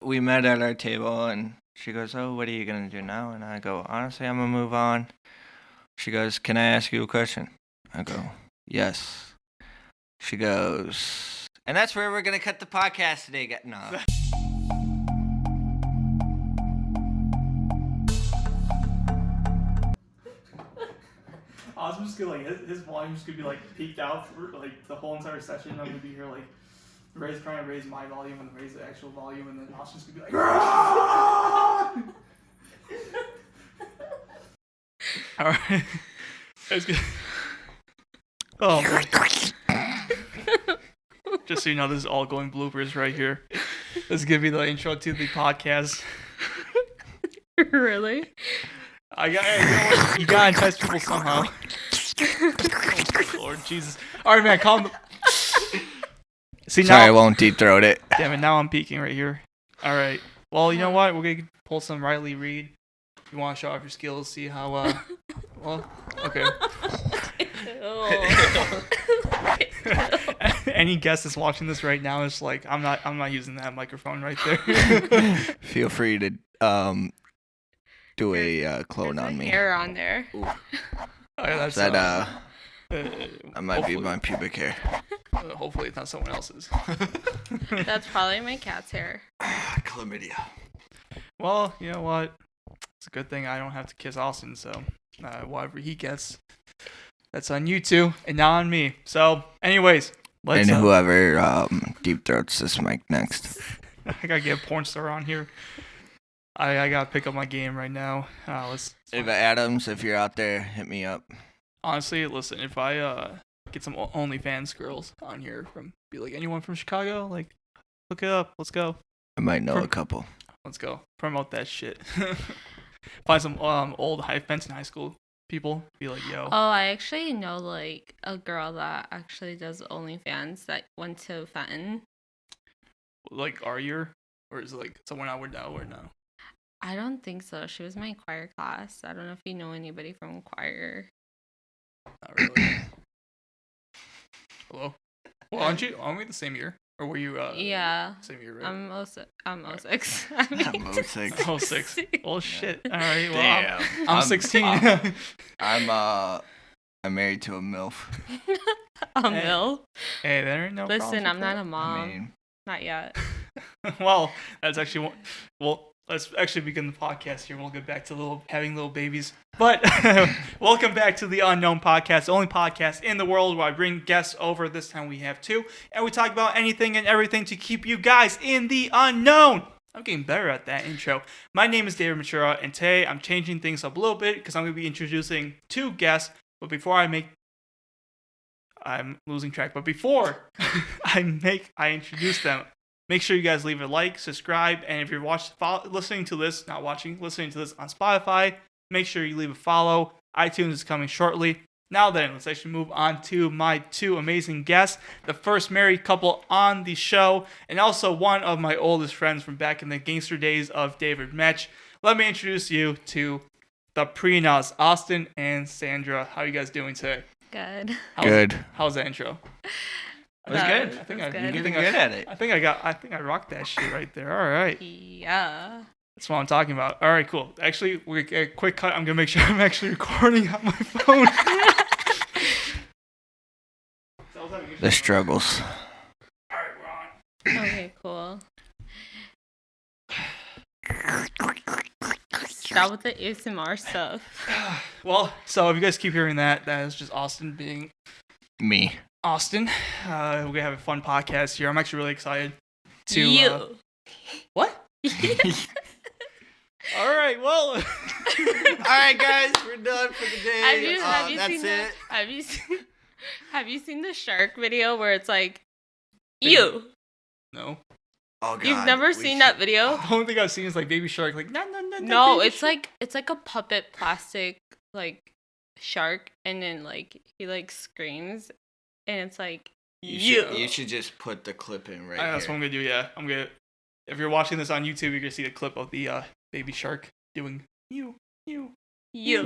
we met at our table, and she goes, "Oh, what are you gonna do now?" And I go, "Honestly, I'm gonna move on." She goes, "Can I ask you a question?" I go, "Yes." She goes, and that's where we're gonna cut the podcast today. No. Austin's just gonna his volume's gonna be peaked out for the whole entire session. I'm gonna be here trying to raise my volume and raise the actual volume, and then Austin's gonna be all right. That's good. Oh man. Just so you know, this is all going bloopers right here. This is gonna be the intro to the podcast. Really? You gotta entice people somehow. Oh, Lord Jesus. Alright, man, calm. See, Sorry, now, I won't deep throat it. Damn it, now I'm peeking right here. Alright. Well, you know what? We're gonna pull some Riley Reid. You wanna show off your skills, see how, well, okay. Any guest that's watching this right now is like, I'm not using that microphone right there. Feel free to do a clone on me. Hair on there. Oh, yeah, that's that might be my pubic hair. Hopefully it's not someone else's. That's probably my cat's hair. Chlamydia. Well, you know what? It's a good thing I don't have to kiss Austin, so whatever he gets, that's on you two and not on me. So, anyways, let's... And whoever deep throats this mic next. I gotta get a porn star on here. I gotta pick up my game right now. Ava Adams, if you're out there, hit me up. Honestly, listen, if I get some OnlyFans girls on here be like, anyone from Chicago, look it up. Let's go. I might know a couple. Let's go. Promote that shit. Find some old Fenton High School people. Be like, yo. Oh, I actually know a girl that actually does OnlyFans that went to Fenton. Are you? Or is it someone I would know or no? I don't think so. She was my choir class. I don't know if you know anybody from choir. Not really. Hello? Well, aren't we the same year? Or were you yeah. Same year, right? I'm 06. I'm 06. 06. Oh shit. Alright, well Damn. I'm 16. I'm married to a MILF. A MILF? Hey, there ain't no problem. Listen, I'm not a mom. I mean, not yet. Well, that's actually let's actually begin the podcast here. We'll get back to having little babies. But welcome back to the Unknown Podcast, the only podcast in the world where I bring guests over. This time we have two, and we talk about anything and everything to keep you guys in the unknown. I'm getting better at that intro. My name is David Mechura, and today I'm changing things up a little bit because I'm going to be introducing two guests. But before I'm losing track. But before I introduce them, make sure you guys leave a like, subscribe, and if you're listening to this on Spotify, make sure you leave a follow. iTunes is coming shortly. Now then, let's actually move on to my two amazing guests, the first married couple on the show, and also one of my oldest friends from back in the gangster days of David Mech. Let me introduce you to the Prenas, Austin and Sandra. How are you guys doing today? Good. Good. How's the intro? It was good. You're getting good at it. I think I rocked that shit right there. All right. Yeah. That's what I'm talking about. All right, cool. Actually, we're a quick cut. I'm gonna make sure I'm actually recording on my phone. The struggles. All right, we're on. Okay, cool. Stop with the ASMR stuff. Well, so if you guys keep hearing that is just Austin being Me. Austin. We're gonna have a fun podcast here. I'm actually really excited to. You. What? All right. Well. All right, guys, we're done for the day. Have you seen the shark video where it's like, you? No. Oh God. You've never seen that video? The only thing I've seen is Baby Shark. No, it's like a puppet plastic shark, and then he screams, and it's like You should just put the clip in right here. That's what I'm gonna do. Yeah, I'm gonna. If you're watching this on YouTube, you're gonna see the clip of the Baby Shark doing you. You. Mew.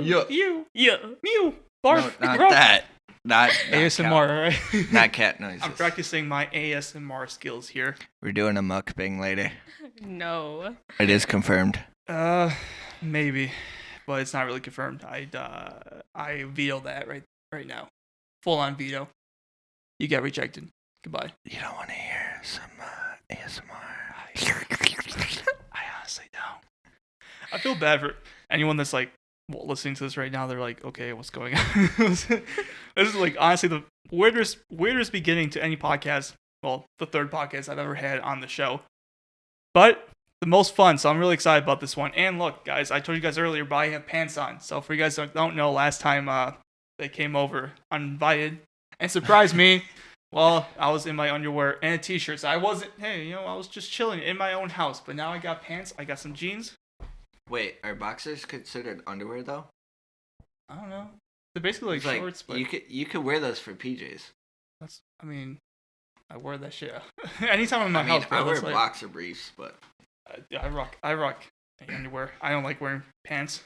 Barf. No, not Ruff. that. Not ASMR, all right? Not cat noises. I'm practicing my ASMR skills here. We're doing a mukbang later. No. It is confirmed. Maybe, but it's not really confirmed. I veto that right now. Full on veto. You get rejected. Goodbye. You don't want to hear some ASMR. I honestly don't. I feel bad for anyone that's like listening to this right now. They're like, okay, what's going on? This is like honestly the weirdest beginning to any podcast. Well, the third podcast I've ever had on the show, but the most fun. So I'm really excited about this one. And look, guys, I told you guys earlier, but I have pants on. So for you guys that don't know, last time they came over uninvited and surprised me. Well, I was in my underwear and a t-shirt. So I wasn't. Hey, I was just chilling in my own house. But now I got pants. I got some jeans. Wait, are boxers considered underwear though? I don't know. They're basically like shorts, but you could wear those for PJs. I wear that shit. Anytime I'm in my house, bro, I wear boxer briefs, but I rock underwear. I don't like wearing pants.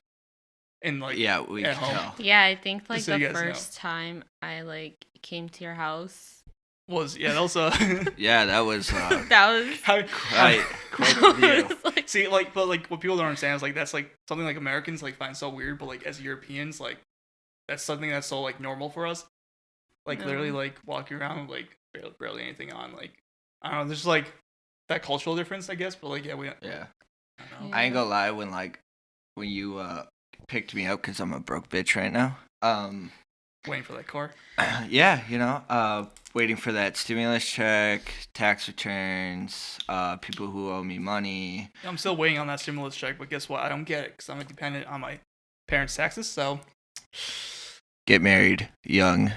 And like we can home. tell. Yeah, I think like So you the guys first time I like came to your house. That was Yeah, that was That was quite a view. like, See, but what people don't understand is like that's like something like Americans like find so weird, but like as Europeans, like that's something that's so like normal for us. Like literally like walking around with like barely anything on. Like I don't know, there's like that cultural difference, I guess. But like Yeah. I don't know. I ain't gonna lie, when you picked me up, because I'm a broke bitch right now. Waiting for that car. Yeah, waiting for that stimulus check, tax returns, people who owe me money. I'm still waiting on that stimulus check, but guess what? I don't get it because I'm dependent on my parents' taxes. So, Get married, young,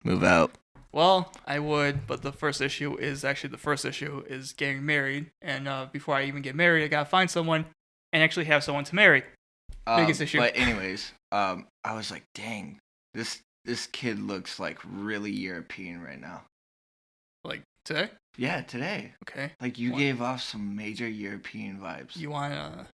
move out. well, I would, but the first issue is getting married, and before I even get married, I gotta find someone and actually have someone to marry. Biggest issue. But anyways, I was like, dang, this kid looks like really European right now. Like today? Yeah, today. Okay. Like you gave off some major European vibes. You wanna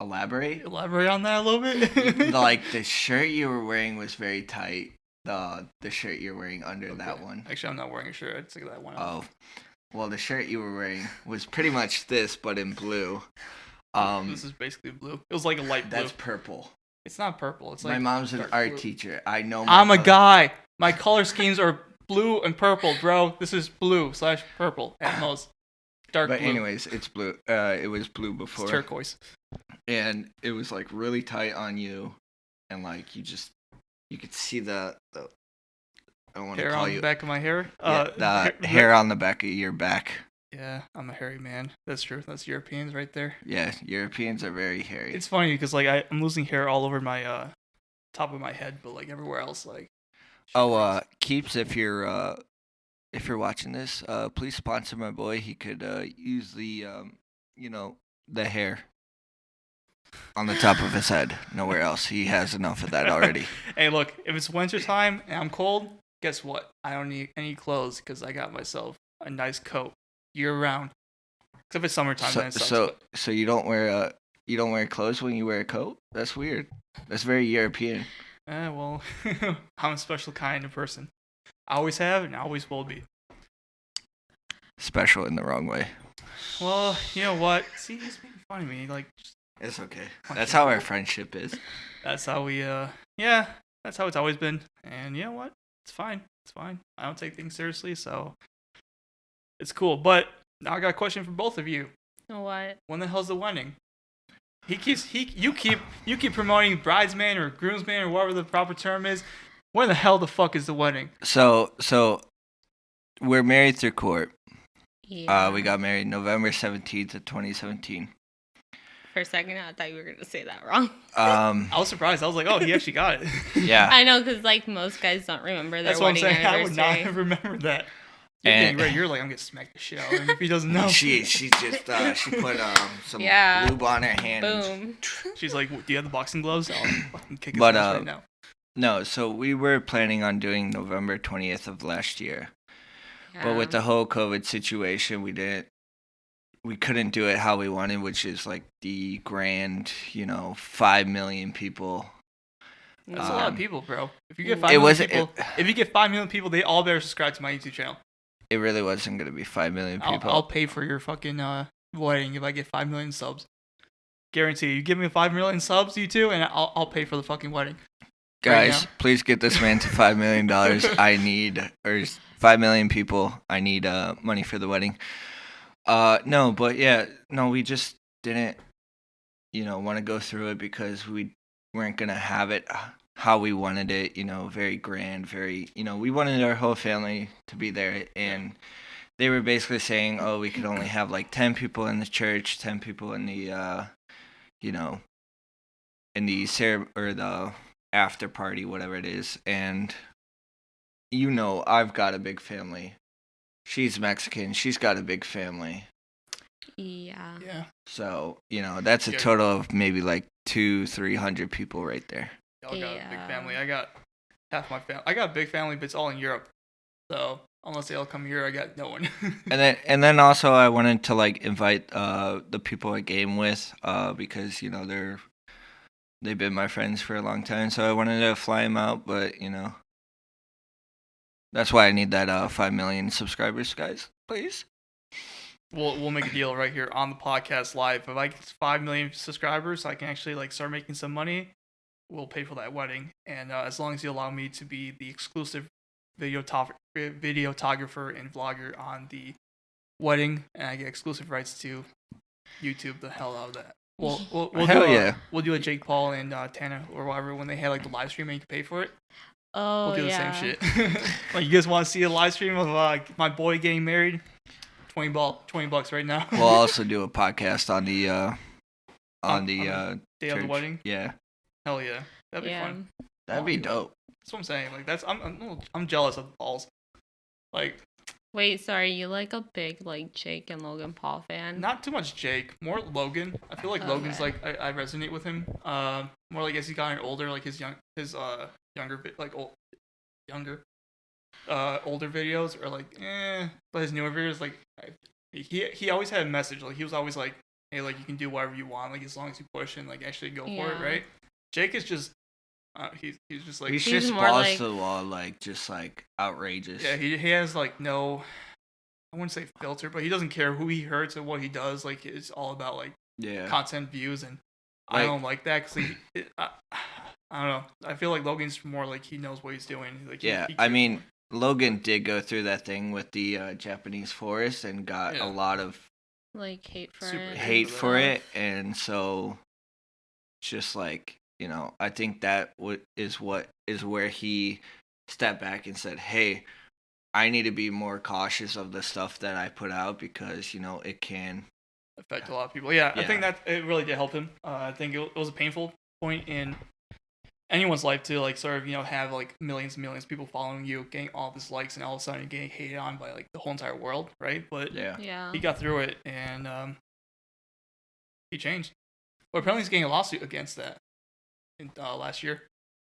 Elaborate? elaborate on that a little bit? Like the shirt you were wearing was very tight. The shirt you're wearing under that one. Actually, I'm not wearing a shirt. I took that one Oh, off. well, the shirt you were wearing was pretty much this, but in blue. This is basically blue. It was like a light blue. That's purple. It's not purple. It's like My mom's an dark art blue. teacher. I know. I'm a guy. My color schemes are blue and purple, bro. This is blue/purple at most. Dark But blue. anyways, it's blue. It was blue before. It's turquoise. And it was like really tight on you, and like you could see the I don't want to Hair call on you the back of my hair. the hair on the back of your back. Yeah, I'm a hairy man. That's true. That's Europeans right there. Yeah, Europeans are very hairy. It's funny because like I'm losing hair all over my top of my head, but like everywhere else, like. Keeps, if you're watching this, please sponsor my boy. He could use the the hair on the top of his head. Nowhere else. He has enough of that already. Hey, look, if it's wintertime and I'm cold, guess what? I don't need any clothes because I got myself a nice coat year round. Except if it's summertime, then it sucks. So you don't wear clothes when you wear a coat? That's weird. That's very European. Well, I'm a special kind of person. I always have and I always will be. Special in the wrong way. Well, you know what? See, he's making fun of me. Like, It's okay. That's how our friendship is. that's how we, that's how it's always been. And you know what? It's fine. It's fine. I don't take things seriously, so it's cool. But now I got a question for both of you. what? When the hell's the wedding? You keep promoting bridesman or groomsman or whatever the proper term is. When the hell the fuck is the wedding? So we're married through court. Yeah. We got married November 17th of 2017. For a second, I thought you were gonna say that wrong. I was surprised. I was like, oh, he actually got it. Yeah. I know, because like most guys don't remember their That's what I'm wedding saying. I would not anniversary. have remembered that. You're getting ready. You're like, I'm gonna smack the shit out of him if he doesn't know. She just she put some Yeah. lube on her hand. Boom. She's like, do you have the boxing gloves? I'll fucking kick his But, ass right now. No, so we were planning on doing November 20th of last year. But with the whole COVID situation, we couldn't do it how we wanted, which is like the grand, 5 million people That's a lot of people, bro. If you get if you get 5 million people, they all better subscribe to my YouTube channel. It really wasn't gonna be 5 million people. I'll pay for your fucking wedding if I get 5 million subs. Guarantee you. Give me 5 million subs, you two, and I'll pay for the fucking wedding. Guys, please get this man to $5 million. I need, or 5 million people. I need money for the wedding. No, but yeah, no, we just didn't, want to go through it because we weren't gonna have it how we wanted it. Very grand, very, we wanted our whole family to be there, and they were basically saying, oh, we could only have like 10 people in the church, 10 people in the, in the or the after party, whatever it is, and I've got a big family. She's Mexican. She's got a big family. Yeah. Yeah. So, that's a total of maybe like 200-300 people right there. Y'all got a big family. I got half my family. I got a big family, but it's all in Europe. So, unless they all come here, I got no one. and then also I wanted to like invite the people I game with because, they've been my friends for a long time. So I wanted to fly them out, but, that's why I need that 5 million subscribers, guys. Please. We'll make a deal right here on the podcast live. If I get 5 million subscribers, I can actually like start making some money. We'll pay for that wedding, and as long as you allow me to be the exclusive videographer and vlogger on the wedding, and I get exclusive rights to YouTube the hell out of that. We'll do a Jake Paul and Tana or whatever when they had like the live stream and you can pay for it. Oh, we'll do the same shit. Like, you guys want to see a live stream of my boy getting married? $20 right now. We'll also do a podcast on the day church. of the wedding. Yeah. Hell yeah, that'd be fun. That'd be dope. That's what I'm saying. Like, I'm jealous of the balls. Like. Wait, sorry, you like a big like Jake and Logan Paul fan? Not too much Jake, more Logan. I feel like Logan's like I resonate with him. More like as he gotten older, like his older videos are like but his newer videos like he always had a message. Like he was always like, hey, like you can do whatever you want, like as long as you push and like actually go for it, right? Jake is just he's just like he's just balls to the wall, like just like outrageous. Yeah, he has like no, I wouldn't say filter, but he doesn't care who he hurts or what he does. Like it's all about like content views, and like, I don't like that because I don't know. I feel like Logan's more like he knows what he's doing. Like I mean, Logan did go through that thing with the Japanese forest and got a lot of like hate for it, and so just like. I think that is where he stepped back and said, hey, I need to be more cautious of the stuff that I put out because, it can affect a lot of people. Yeah. I think that it really did help him. I think it was a painful point in anyone's life to like sort of, have like millions and millions of people following you, getting all this likes, and all of a sudden you're getting hated on by like the whole entire world, right? But he got through it, and he changed. But apparently he's getting a lawsuit against that. Last year,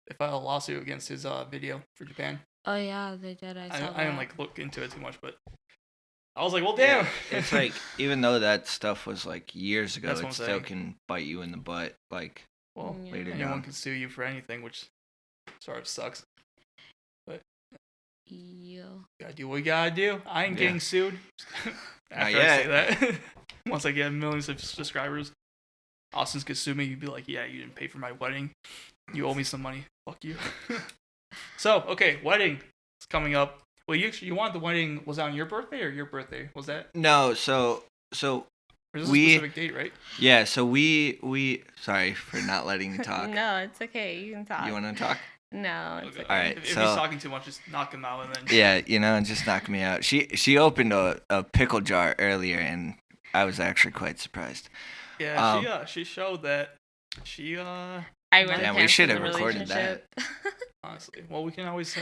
they filed a lawsuit against his video for Japan. Oh yeah, they did. I didn't like look into it too much, but I was like, well, damn. Yeah, it's like even though that stuff was like years ago, it still can bite you in the butt. Like, later anyone can sue you for anything, which sort of sucks. But gotta do what you gotta do. I ain't getting sued. After I say that, once I get millions of subscribers. Austin's could sue me. You'd be like, yeah, you didn't pay for my wedding. You owe me some money. Fuck you. So, okay, wedding is coming up. Well, you wanted the wedding, was that on your birthday or your birthday? Was that? No, so or is this a specific date, right? Yeah, so we sorry for not letting you talk. No, it's okay. You can talk. You want to talk? No, it's okay. All right, if he's talking too much, just knock him out and then. Yeah, just knock me out. She opened a pickle jar earlier, and I was actually quite surprised. Yeah, she showed that she we should have recorded that. Honestly, well, we can always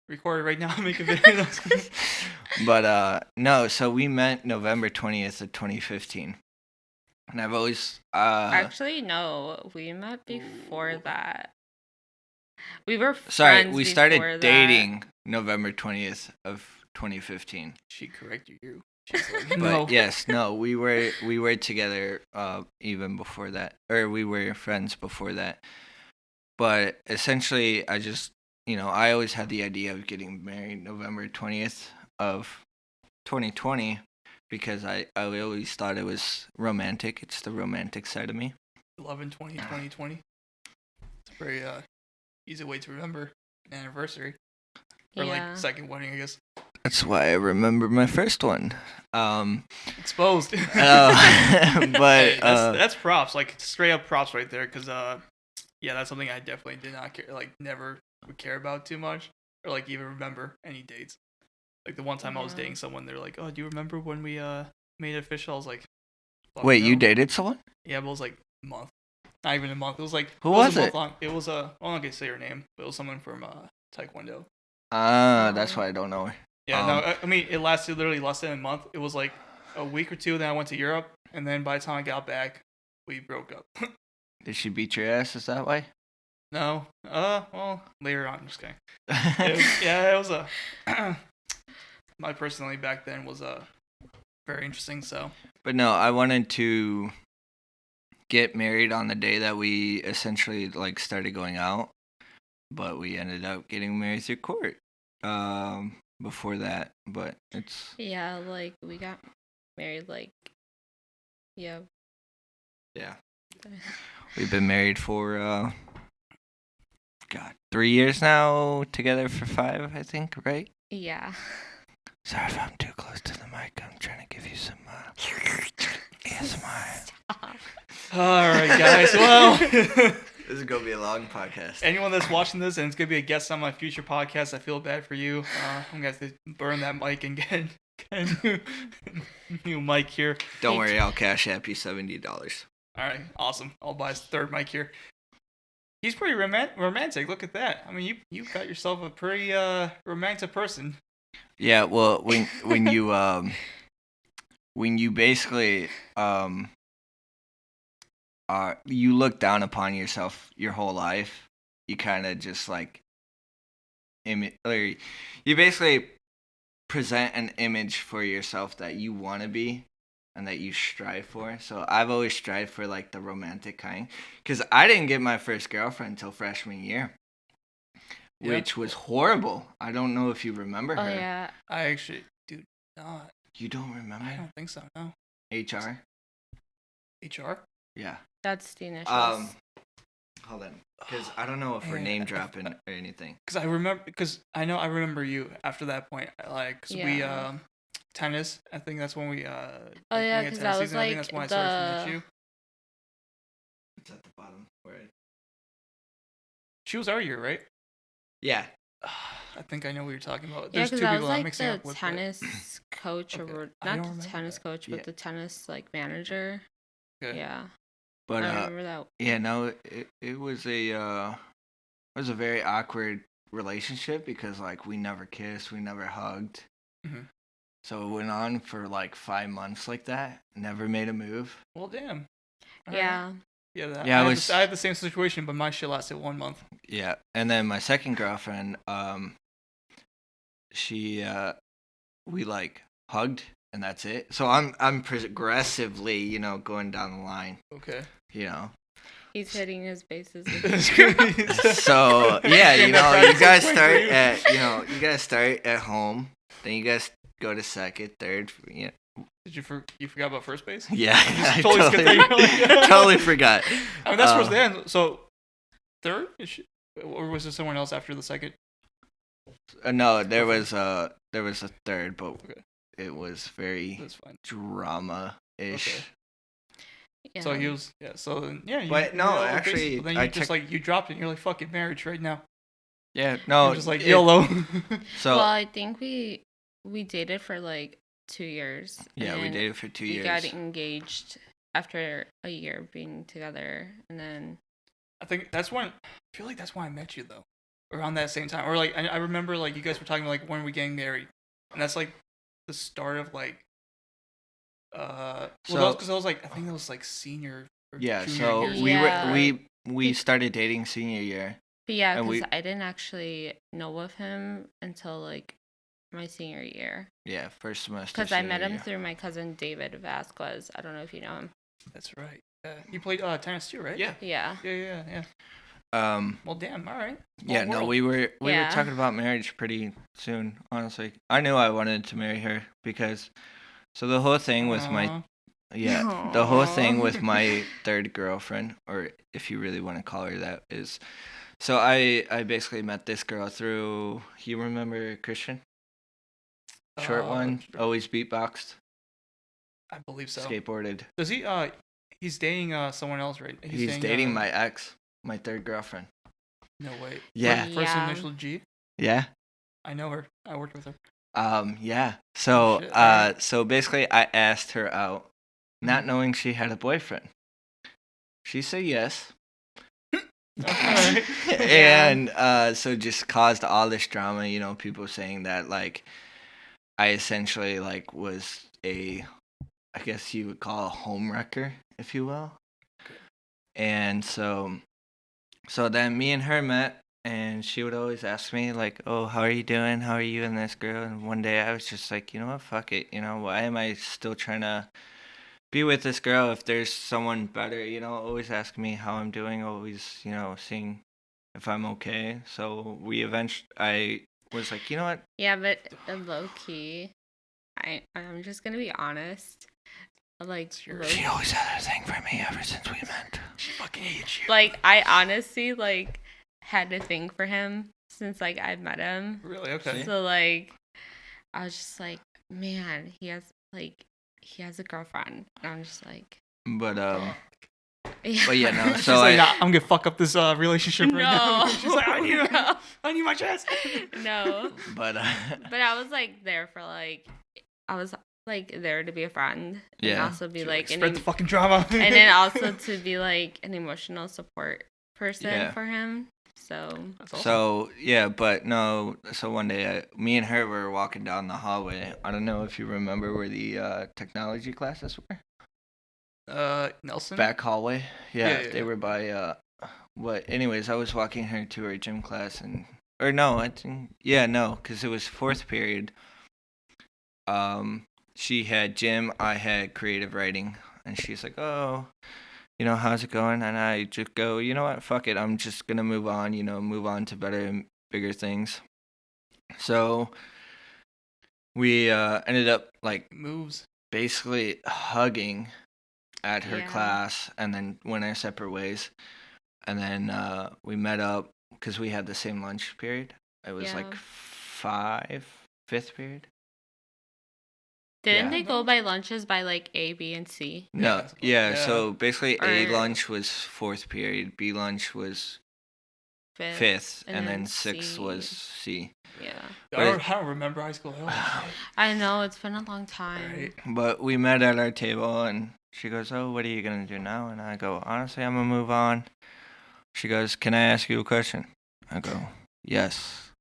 record it right now and make a video. But no, so we met November 20th of 2015, and I've always actually no, we met before that. We were friends. Sorry, we started dating November 20th of 2015. She corrected you. Like, but yes, no, we were together even before that, or we were friends before that. But essentially, I just, I always had the idea of getting married November 20th of 2020 because I always thought it was romantic. It's the romantic side of me. 11/20/2020. It's a very easy way to remember an anniversary. Or like second wedding, I guess. That's why I remember my first one. Exposed. But Hey, that's props, like straight up props right there, because that's something I definitely did not care, like never would care about too much, or like even remember any dates. Like the one time I was dating someone, they're like, "Oh, do you remember when we made it official?" I was like, wait, no. You dated someone? Yeah, but it was like a month, not even a month. It was like who was a it? month long. It was I'm not gonna say her name, but it was someone from Taekwondo. That's why I don't know her. Yeah, no, I mean, it lasted literally less than a month. It was like a week or two, then I went to Europe, and then by the time I got back, we broke up. Did she beat your ass? Is that why? No. Well, later on, just kidding. It was my personality back then was very interesting, so. But no, I wanted to get married on the day that we essentially, like, started going out, but we ended up getting married through court. Before that, but it's like we got married yeah. We've been married for 3 years now, together for 5, I think, right? Yeah. Sorry if I'm too close to the mic. I'm trying to give you some ASMR. All right, guys. Well, this is gonna be a long podcast. Anyone that's watching this and it's gonna be a guest on my future podcast, I feel bad for you. I'm gonna have to burn that mic and get a new mic here. Don't worry, I'll cash app you $70. All right, awesome. I'll buy his third mic here. He's pretty romantic. Look at that. I mean, you got yourself a pretty romantic person. Yeah, well, when you basically you look down upon yourself your whole life, you kind of just like you basically present an image for yourself that you want to be and that you strive for. So I've always strived for like the romantic kind, because I didn't get my first girlfriend until freshman year, which was horrible. I don't know if you remember her. Oh yeah, I actually do not. You don't remember? I don't think so. No. HR. Yeah. That's the initials. Hold on, because I don't know if we're name dropping or anything. Because I remember you after that point. Like, cause we tennis. I think that's when we because that was like that's when I started to meet you. It's at the bottom, right? She was our year, right? Yeah. I think I know what you're talking about. Yeah, There's two I people was I'm mixing the up with. tennis coach, or not the tennis coach, but the tennis like manager. Okay. Yeah. But I remember that. Yeah, no, it was a very awkward relationship because like we never kissed, we never hugged. Mm-hmm. So it went on for like 5 months like that. Never made a move. Well, damn. Yeah. I had the same situation, but my shit lasted 1 month. Yeah, and then my second girlfriend, we like hugged and that's it. So I'm progressively, going down the line. Okay. He's hitting his bases. So yeah, you guys start at home, then you guys go to second, third. Yeah. Did you forgot about first base? Yeah, I totally totally forgot. I mean, that's towards the end. So third, or was there someone else after the second? No, there was a third, but it was very drama-ish. Okay. Yeah. So he was, So then, but no, actually, then you dropped it. And you're like, fucking marriage right now. Yeah, no, you're just like YOLO. So well, I think we dated for like 2 years. Yeah, we dated for 2 years. We got engaged after a year being together, and then I feel like that's when I met you though, around that same time. Or like I remember like you guys were talking like when we getting married, and that's like the start of like. Because I was like, I think it was like senior. Or junior so we started dating senior year. But yeah, because I didn't actually know of him until like my senior year. Yeah, first semester. Because I met him through my cousin David Vasquez. I don't know if you know him. That's right. He played tennis too, right? Yeah. Yeah. Yeah. Well, damn. All right. Yeah, Small no, world. we were Yeah. talking about marriage pretty soon. Honestly, I knew I wanted to marry her because so the whole thing with my Aw. the whole thing Aw. with my third girlfriend, or if you really want to call her that, is so I basically met this girl through. You remember Christian? Short one, Sure. always beatboxed, I believe so. skateboarded. Does he? He's dating someone else, right? He's dating my ex, my third girlfriend. No way. Yeah. First Yeah. initial G. Yeah. I know her. I worked with her. Yeah. So, shit, alright. so basically, I asked her out, not Mhm. knowing she had a boyfriend. She said yes, Okay. and so just caused all this drama. You know, people saying that like I essentially like was a, I guess you would call a home wrecker, if you will. And so then me and her met, and she would always ask me like, "Oh, how are you doing? How are you and this girl?" And one day I was just like, you know what, fuck it. You know, why am I still trying to be with this girl if there's someone better? You know, always asking me how I'm doing, always, you know, seeing if I'm okay. So I was like, you know what? Yeah, but low key, I'm just gonna be honest. Like, She always had a thing for me ever since we met. She fucking hates you. like I honestly like had a thing for him since like I met him. Really? Okay. So like, I was just like, man, he has a girlfriend, and I'm just like, But yeah. But yeah, no. She's So like, nah, I'm gonna fuck up this relationship right now. No. She's like, I need, No. I need my chance. No. but But I was like there for like, I was like there to be a friend, and Yeah. also be She, like, spread the fucking drama. and then also to be like an emotional support person Yeah. for him. So That's awesome. So yeah, but no. So one day, me and her were walking down the hallway. I don't know if you remember where the technology classes were. Nelson. Back hallway. Yeah, Yeah. they were by what? Anyways, I was walking her to her gym class, or no, I think no, because it was fourth period. She had gym, I had creative writing, and she's like, "Oh, you know, how's it going?" And I just go, "You know what? Fuck it. I'm just gonna move on. You know, move on to better and bigger things." So we ended up like Moves. basically hugging at her Yeah. class, and then went our separate ways. And then we met up because we had the same lunch period. It was like Yeah. fifth period. didn't Yeah. they go by lunches by like A, B, and C? No, Yeah. so basically A Or- lunch was fourth period, B lunch was fifth, and then sixth C. was C. Yeah. I don't remember high school. Holy shit. I know, it's been a long time. Right. But we met at our table, and she goes, "Oh, what are you gonna do now?" And I go, "Honestly, I'm gonna move on." She goes, "Can I ask you a question?" I go, "Yes."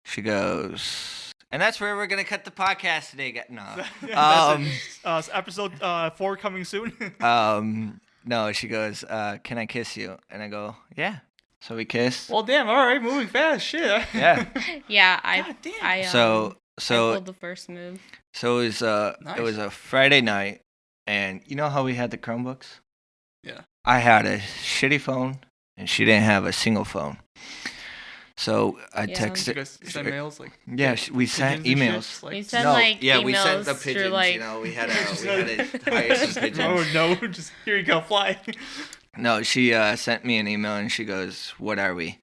She goes, and that's where we're gonna cut the podcast today. No, That's it. Episode 4 coming soon. no. She goes, "Can I kiss you?" And I go, "Yeah." So we kissed. Well, damn. All right, moving fast. Shit. Yeah. Yeah, God damn. I So I pulled the first move. So it was a Friday night, and you know how we had the Chromebooks? Yeah. I had a shitty phone, and she didn't have a single phone. So I Yeah. You texted. guys send mails like. Yeah, we sent pigeons and emails. shit? Like, We sent No, like yeah, emails we sent the through, pigeons. like, You know, we had to hire some pigeons. Oh no! Just here you go, fly. No, she sent me an email, and she goes, "What are we?"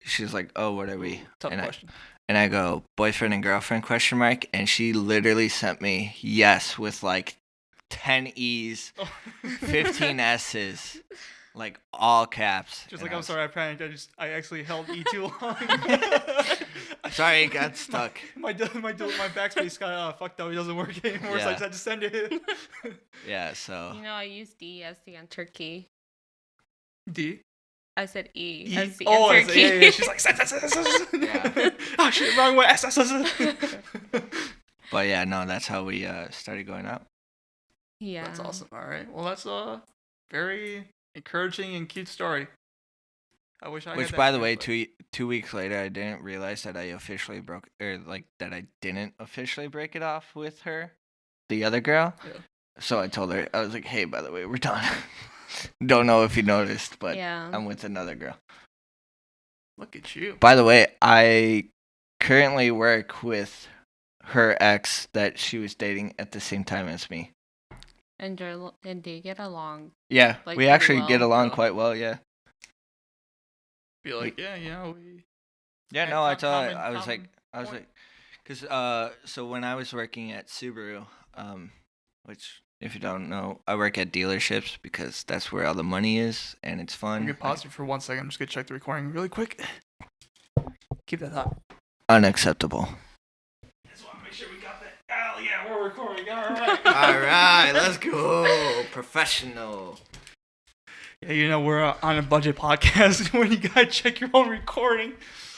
She's like, "Oh, what are we?" Tough and question. And I go, "Boyfriend and girlfriend?" question mark. And she literally sent me yes with like 10 E's, 15 S's, like all caps. Just And like I I'm was- sorry, I panicked. I actually held E too long. Sorry, it got stuck. My backspace got fucked up. It doesn't work anymore, so I Yeah. just had to send it. Yeah, so You know, I used D as the enter key. D. I said E, E. as the Oh, enter key. yeah. She's like, Yeah. oh shit, wrong way. S. but yeah, no, that's how we started going out. Yeah. That's awesome. All right. Well, that's a very encouraging and cute story. I wish I had Which, that by the way, experience, 2 weeks later, I didn't realize that I didn't officially break it off with her, the other girl. Yeah. So I told her, I was like, "Hey, by the way, we're done." Don't know if you noticed, but Yeah. I'm with another girl. Look at you. By the way, I currently work with her ex that she was dating at the same time as me. And they get along. Yeah, Like, we pretty actually get well. along Yeah. quite well. Yeah. Be like, yeah, we. Yeah. Yeah, No, I common- was common like, point. because so when I was working at Subaru, which if you don't know, I work at dealerships because that's where all the money is and it's I'm fun. gonna pause you for 1 second. I'm just gonna check the recording really quick. Keep that up. Unacceptable. Just want to make sure we got that. Oh yeah, we're recording. All right. All right, let's go. Professional. Yeah, you know we're on a budget podcast when you gotta check your own recording.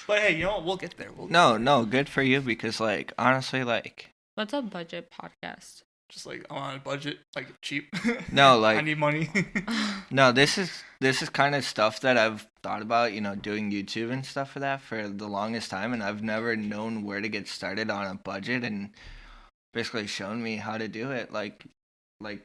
But hey, you know what? We'll get there. No, good for you because like honestly, like What's a budget podcast? Just like I'm on a budget, like cheap. No, like- I need money. no, this is kind of stuff that I've thought about, doing YouTube and stuff for that for the longest time, and I've never known where to get started on a budget, and basically shown me how to do it. Like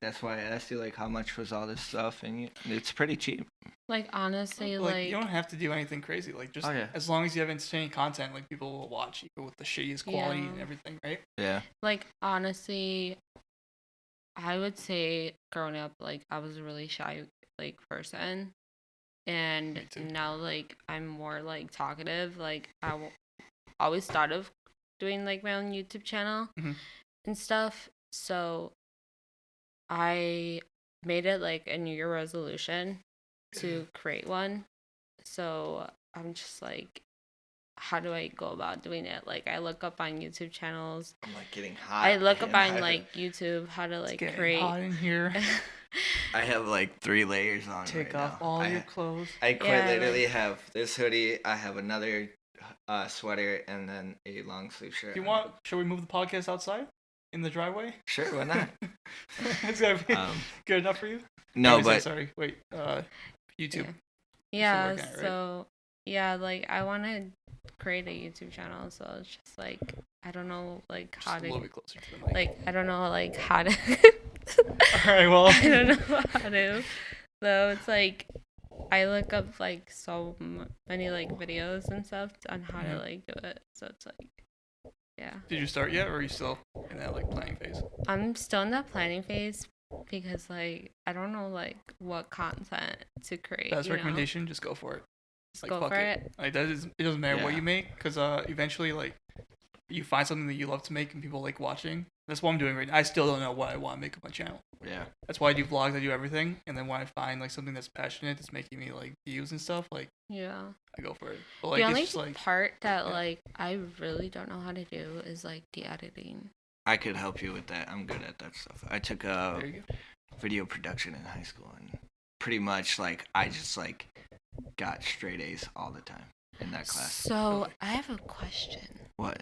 that's why I asked you like how much was all this stuff, and it's pretty cheap. Like, honestly, like you don't have to do anything crazy. Like just Oh, yeah. as long as you have entertaining content, like people will watch even with the shittiest quality and Yeah. everything, right? Yeah. like honestly, I would say growing up, like I was a really shy like person, and Me too. now like I'm more like talkative. Like always thought of doing like my own YouTube channel Mhm. and stuff. So I made it like a New Year resolution to create one. So I'm just like, how do I go about doing it? Like I look up on YouTube channels. I'm like getting hot. I look up on like YouTube how to It's like getting create. hot in here. I have like 3 layers on. Take right off now. all I, your clothes. I quite Yeah, literally have this hoodie. I have another sweater and then a long sleeve shirt. Do you want? Should we move the podcast outside in the driveway? Sure, why not? It's gonna be Um, good enough for you. No, Anyways, but sorry. Wait. YouTube. Yeah, working on it, right? so yeah, like I want to create a YouTube channel, so it's just like I don't know like Just how a little to bit closer to the mic. like I don't know like how to All right. Well. I don't know how to. So it's like I look up like so many like videos and stuff on how to Mhm. like do it. So it's like yeah. Did you start yet, or are you still in that like planning phase? I'm still in that planning phase because like I don't know like what content to create. Best you know? recommendation: just go for it. Just Like, go fuck for it. Like it doesn't matter what Yeah. you make, because eventually like you find something that you love to make and people like watching. That's what I'm doing right now. I still don't know what I want to make on my channel. yeah. That's why I do vlogs. I do everything, and then when I find like something that's passionate, that's making me like views and stuff, like Yeah. I go for it. But like The only it's just like part that yeah. like I really don't know how to do is like the editing. I could help you with that. I'm good at that stuff. I took there you go. video production in high school, and pretty much like I just like got straight A's all the time in that class. So Really? I have a question. What?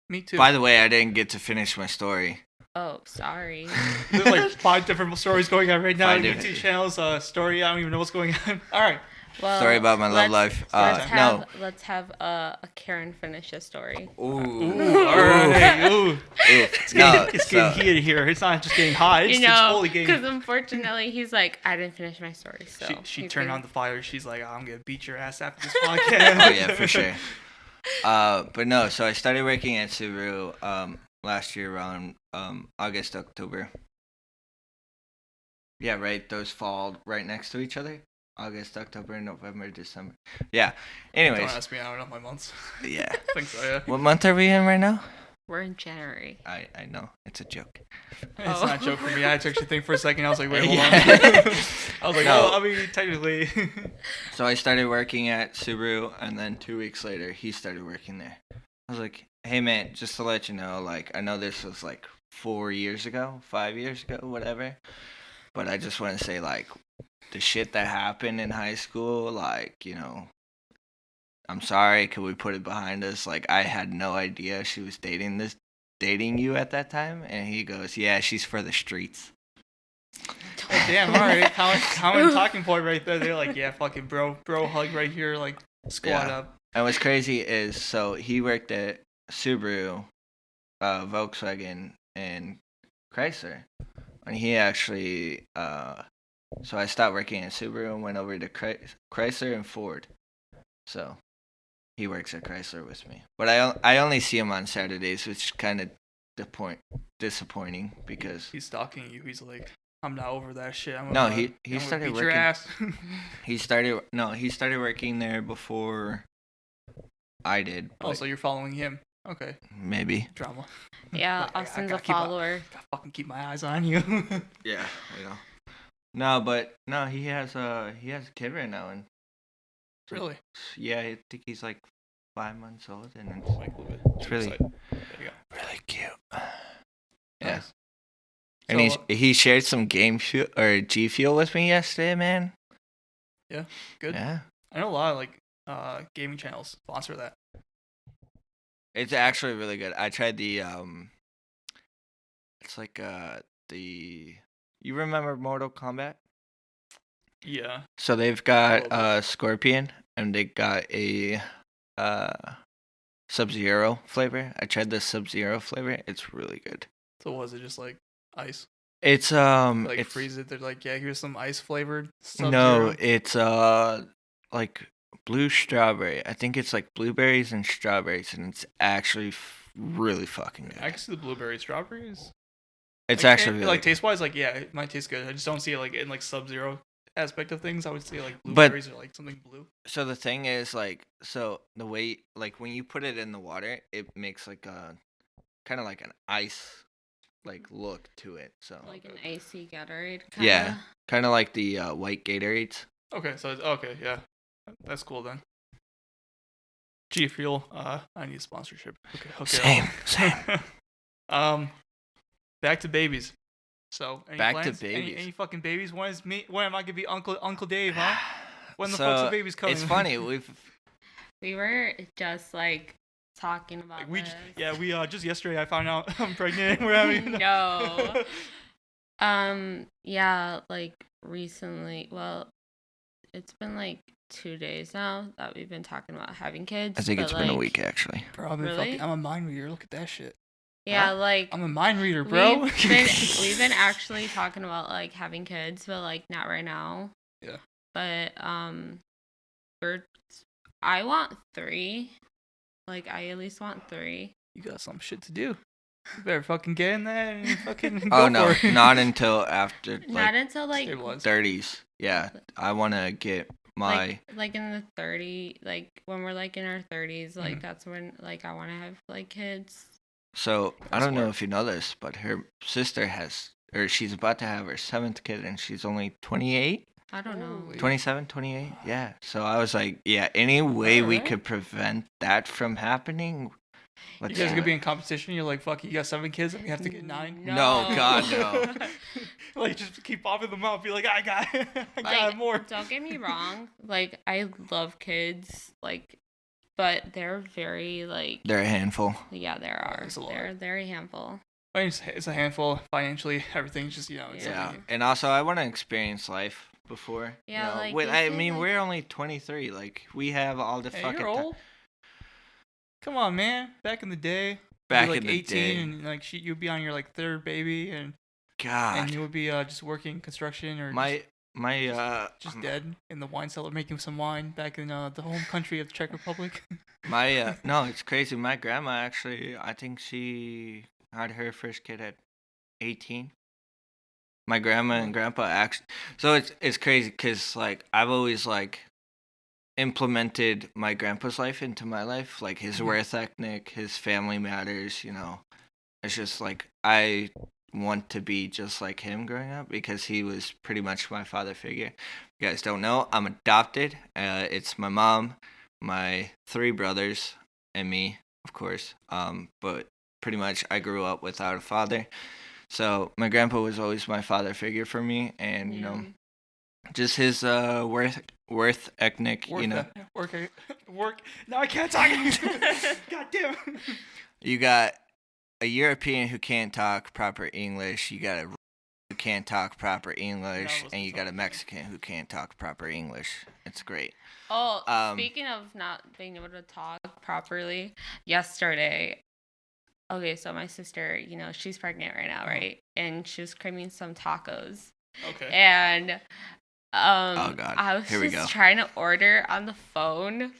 Me too. By the way, I didn't get to finish my story. Oh, sorry. There's like 5 different stories going on right now on 5 YouTube different- channels. Story. I don't even know what's going on. All right. Well, Story about my love life. No. Let's have a Karen finish a story. Ooh. Ooh, all right. Ooh. Ooh. It's getting heated here. It's not just getting hot. It's, You know, it's fully because getting. unfortunately he's like, I didn't finish my story. So She you turned can- on the fire. She's like, I'm gonna beat your ass after this podcast. Oh yeah, for sure. But no, so I started working at Subaru last year around August, October. Yeah, right. Those fall right next to each other. August, October, November, December. Yeah. Anyways, Don't ask me. I don't know my months. yeah. I think so. Yeah. What month are we in right now? We're in January. I know it's a joke. It's not a joke for me. I had to actually think for a second. I was like, wait, hold Yeah. on. I was like, No. well, I mean, technically. So I started working at Subaru, and then 2 weeks later, he started working there. I was like, hey man, just to let you know, like, I know this was like 4 years ago, 5 years ago, whatever. But I just want to say, like, the shit that happened in high school, like, I'm sorry, could we put it behind us? Like, I had no idea she was dating you at that time. And he goes, yeah, she's for the streets. Oh, damn, all right. Common talking point right there. They're like, yeah, fucking bro hug right here, like squat Yeah. up. And what's crazy is, so he worked at Subaru, Volkswagen, and Chrysler. And he actually So I stopped working at Subaru and went over to Chrysler and Ford. So he works at Chrysler with me, but I only see him on Saturdays, which is kind of disappointing because He's stalking you. He's like, I'm not over that shit. no, I'm he gonna started beat your working. ass. He started working there before I did. Oh, so you're following him? Okay, Maybe. drama. Yeah, Like, I Austin's gotta a follower. gotta fucking keep my eyes on you. Yeah, No, but no, he has a kid right now, and Really? yeah, I think he's like 5 months old, and Like a little bit. it's really There you go. really cute. Yeah. Nice. And So, he shared some game fuel or G Fuel with me yesterday, man. yeah, good. Yeah. I know a lot of like gaming channels sponsor that. It's actually really good. I tried the it's like the you remember Mortal Kombat? Yeah. So they've got Scorpion and they got a Sub-Zero flavor. I tried the Sub-Zero flavor. It's really good. So was it just like ice? It's Like it's freeze it. They're like, yeah, here's some ice flavored no, Sub-Zero. it's like blue strawberry. I think it's like blueberries and strawberries, and it's actually really fucking good. I can see the blueberry strawberries. It's Like, actually really like good. taste wise, like yeah, it might taste good. I just don't see it like in like Sub-Zero aspect of things. I would say like But- blueberries or like something blue. So the thing is, like, so the way, like, when you put it in the water, it makes like a kind of like an ice, like, look to it. So Like an icy Gatorade. yeah, kind of like the white Gatorades. Okay, so okay, yeah, that's cool then. G Fuel, I need sponsorship. Okay. Same. Back to babies. So any Back to plans? babies. Any fucking babies? When is me? When am I gonna be Uncle Dave? Huh? When the So, fuck's the babies coming? It's funny. We were just like talking about Like, we this. just yesterday I found out I'm pregnant. And we're having No. Yeah, like recently, well, it's been like 2 days now that we've been talking about having kids. I think but, it's been a like, week actually. Bro, Really? I'm a mind reader. Look at that shit. Yeah, Huh? like I'm a mind reader, bro. we've been actually talking about like having kids, but like not right now. Yeah. But I want 3. Like I at least want 3. You got some shit to do. You better fucking get in there and fucking Oh go no, for it. not until after Not like until like Stabilize. 30s. Yeah, I want to get my like in the 30, like when we're like in our 30s, like Mhm. that's when like I want to have like kids. So I That's don't know smart. if you know this, but her sister has, or she's about to have her 7th kid, and she's only 28, I don't know. Holy- 27, 28. Yeah. So I was like, yeah, any way we Alright. could prevent that from happening. You Let's guys do could be it. in competition. You're like, fuck, you got 7 kids, and we have to get 9. No. No, God, no. Like, just keep popping them out. Be like, I got Like, more. don't get me wrong. Like I love kids, like, but they're very like They're a handful. yeah, there are. It's a lot. They're a handful. I mean, it's a handful financially. Everything's just it's Yeah, something- and also I want to experience life before. Yeah, like, when, they I say, mean, like- we're only 23. Like we have all the Hey, fucking you're old. Come on, man. Back in the day, you'd back be like in the 18, day. and like you'd be on your like 3rd baby, and God, you would be just working construction or my just dead in the wine cellar making some wine back in the home country of the Czech Republic. my no, it's crazy. My grandma actually, I think she had her first kid at 18. My grandma and grandpa actually, so it's crazy because like I've always like implemented my grandpa's life into my life, like his Mhm. work ethic, his family matters. It's just like I want to be just like him growing up because he was pretty much my father figure. If you guys don't know, I'm adopted. It's my mom, my 3 brothers, and me, of course. But pretty much I grew up without a father. So my grandpa was always my father figure for me, and Yeah. just his worth ethic. Work. Now I can't talk. God damn. You got a European who can't talk proper English. You got a who can't talk proper English, was and you got a talking. Mexican who can't talk proper English. It's great. Oh, Um, speaking of not being able to talk properly, yesterday. Okay, so my sister, she's pregnant right now, right? And she was craving some tacos. Okay. And Oh, God. I was Here we just go. trying to order on the phone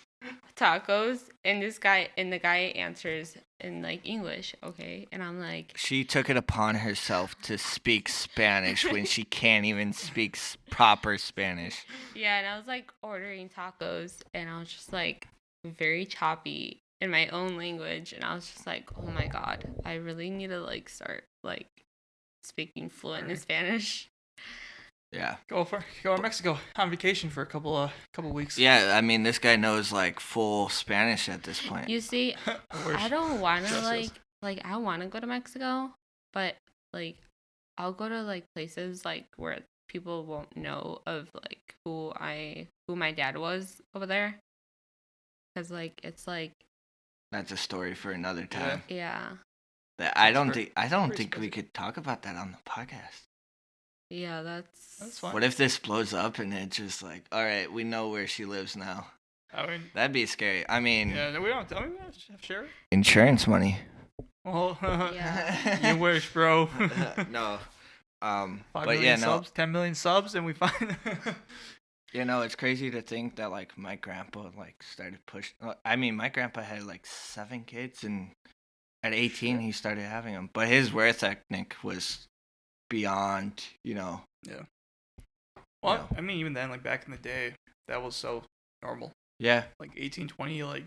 tacos, and the guy answers in like English, okay, and I'm like, She took it upon herself to speak Spanish when she can't even speak proper Spanish. yeah, and I was like ordering tacos, and I was just like very choppy in my own language, and I was just like, oh my god, I really need to like start like speaking fluent in Spanish. Yeah. Go to Mexico on vacation for a couple weeks. Yeah, I mean, this guy knows like full Spanish at this point. You see, Where's- I don't want to Gracias. like I want to go to Mexico, but like I'll go to like places like where people won't know of like who my dad was over there, because like it's like That's a story for another time. yeah I Sounds don't very think we specific. could talk about that on the podcast. That's fine. What if this blows up and it's just like, all right, we know where she lives now? I mean, That'd be scary. I mean, yeah, no, we don't share it. insurance money. Well, yeah. you wish, bro. No. 5 But million yeah, no. subs, 10 million subs, and we find. You know, it's crazy to think that like my grandpa like started pushing. I mean, my grandpa had like 7 kids, and at 18 he started having them. But his work ethic was beyond, Well, Yeah. I mean, even then, like back in the day, that was so normal. Yeah. Like 18, 20, like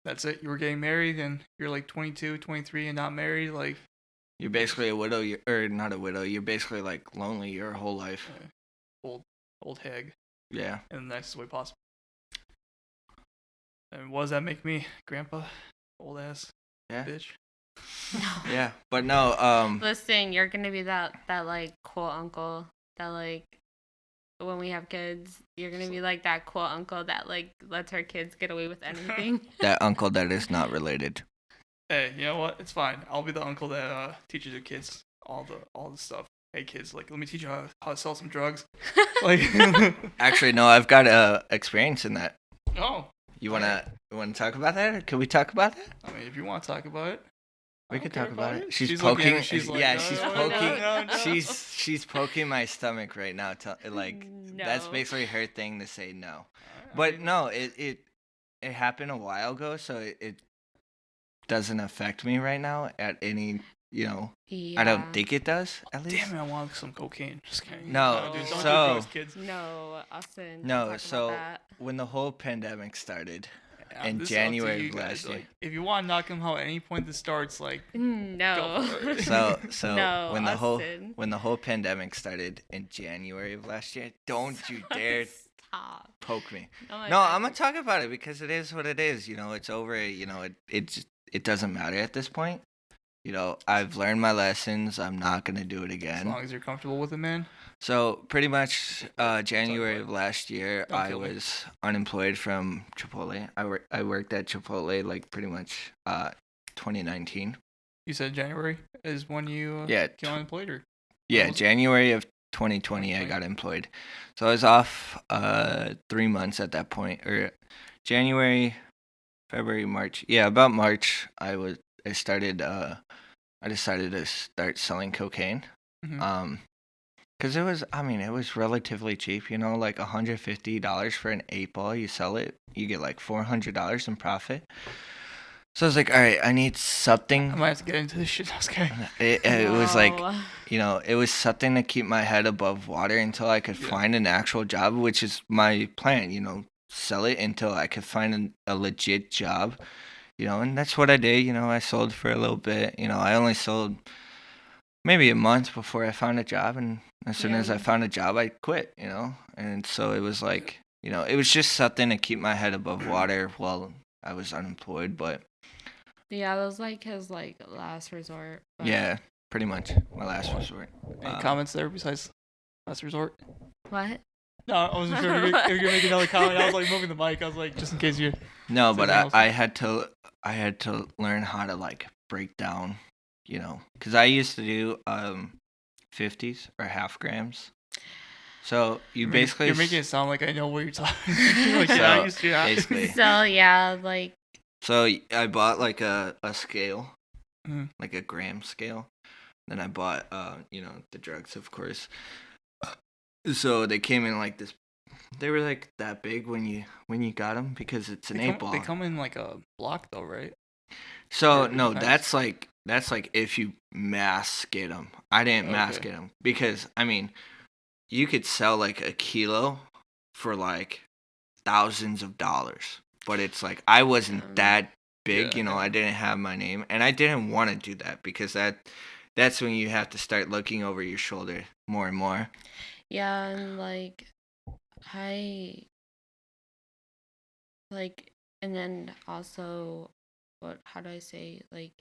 that's it. You were getting married, and you're like 22, 23, and not married. Like You're basically a widow, or not a widow. You're basically like lonely your whole life. old hag Yeah. in the nicest way possible. And what does that make me, Grandpa? Old ass Yeah. bitch. Yeah. But no. Listen, you're gonna be that like cool uncle that like when we have kids, you're gonna be like that cool uncle that like lets our kids get away with anything. That uncle that is not related. Hey, you know what? It's fine. I'll be the uncle that teaches your kids all the stuff. Hey kids, like let me teach you how to sell some drugs. Like Actually, no. I've got experience in that. oh, You wanna talk about that? Or can we talk about that? I mean, if you want to talk about it, I We don't could care talk about it. She's looking at poking. me, she's like, Yeah, no, she's no, poking. no. She's poking my stomach right now. Like that's No. basically her thing to say no. I But mean, no, it happened a while ago, so it doesn't affect me right now at any. Yeah. I don't think it does. At least. damn it, I want some cocaine. Just kidding. No, dude, don't so- do drugs, kids. No, Austin. don't No, talk so about that. when the whole pandemic started, Yeah, in this is up to January you of guys, last year. like, if you want to knock him out at any point that starts, like No. Go for it. so No, when Austin. the whole pandemic started in January of last year, don't you dare Stop. poke me. Oh my No, God. I'm gonna talk about it because it is what it is. It's over. It doesn't matter at this point. I've learned my lessons. I'm not gonna do it as again. long as you're comfortable with it, man. So pretty much January of last year, Don't I kill me. was unemployed from Chipotle. I worked at Chipotle like pretty much 2019. You said January is when you Yeah, get unemployed, or Yeah, was it? January of 2020, I got employed. So I was off 3 months at that point, or January, February, March. Yeah, about March, I started. I decided to start selling cocaine. Mhm. Because it was relatively cheap. Like $150 for an 8 ball. You sell it, you get like $400 in profit. So I was like, all right, I need something. I might have to get into this shit. I was kidding. It was like, No. it was something to keep my head above water until I could Yeah. find an actual job, which is my plan, sell it until I could find a legit job, and that's what I did. I sold for a little bit. I only sold maybe a month before I found a job, and as soon as I Yeah. found a job, I quit, and so it was like, it was just something to keep my head above water while I was unemployed, but Yeah, that was like his like last resort. but- yeah, pretty much my last Well, resort. Any comments there besides last resort? What? No, I wasn't sure if you're gonna make another comment. I was like moving the mic. I was like, just in case you. No, Say but something else. I had to learn how to like break down, because I used to do 50s or half grams. So you're making it sound like I know what you're talking. Like, So, yeah, I used to. Yeah. basically. So yeah, like So I bought like a scale, Mhm. like a gram scale. Then I bought the drugs, of course. So they came in like this. They were like that big when you got them because it's an 8 ball. They come in like a block though, right? So Or no, depends. that's like if you mass get them. I didn't mass Okay. get them because I mean, you could sell like a kilo for like thousands of dollars, but it's like I wasn't that big, Yeah. I didn't have my name, and I didn't want to do that because that's when you have to start looking over your shoulder more and more. Yeah, and like I like, and then also, how do I say, like,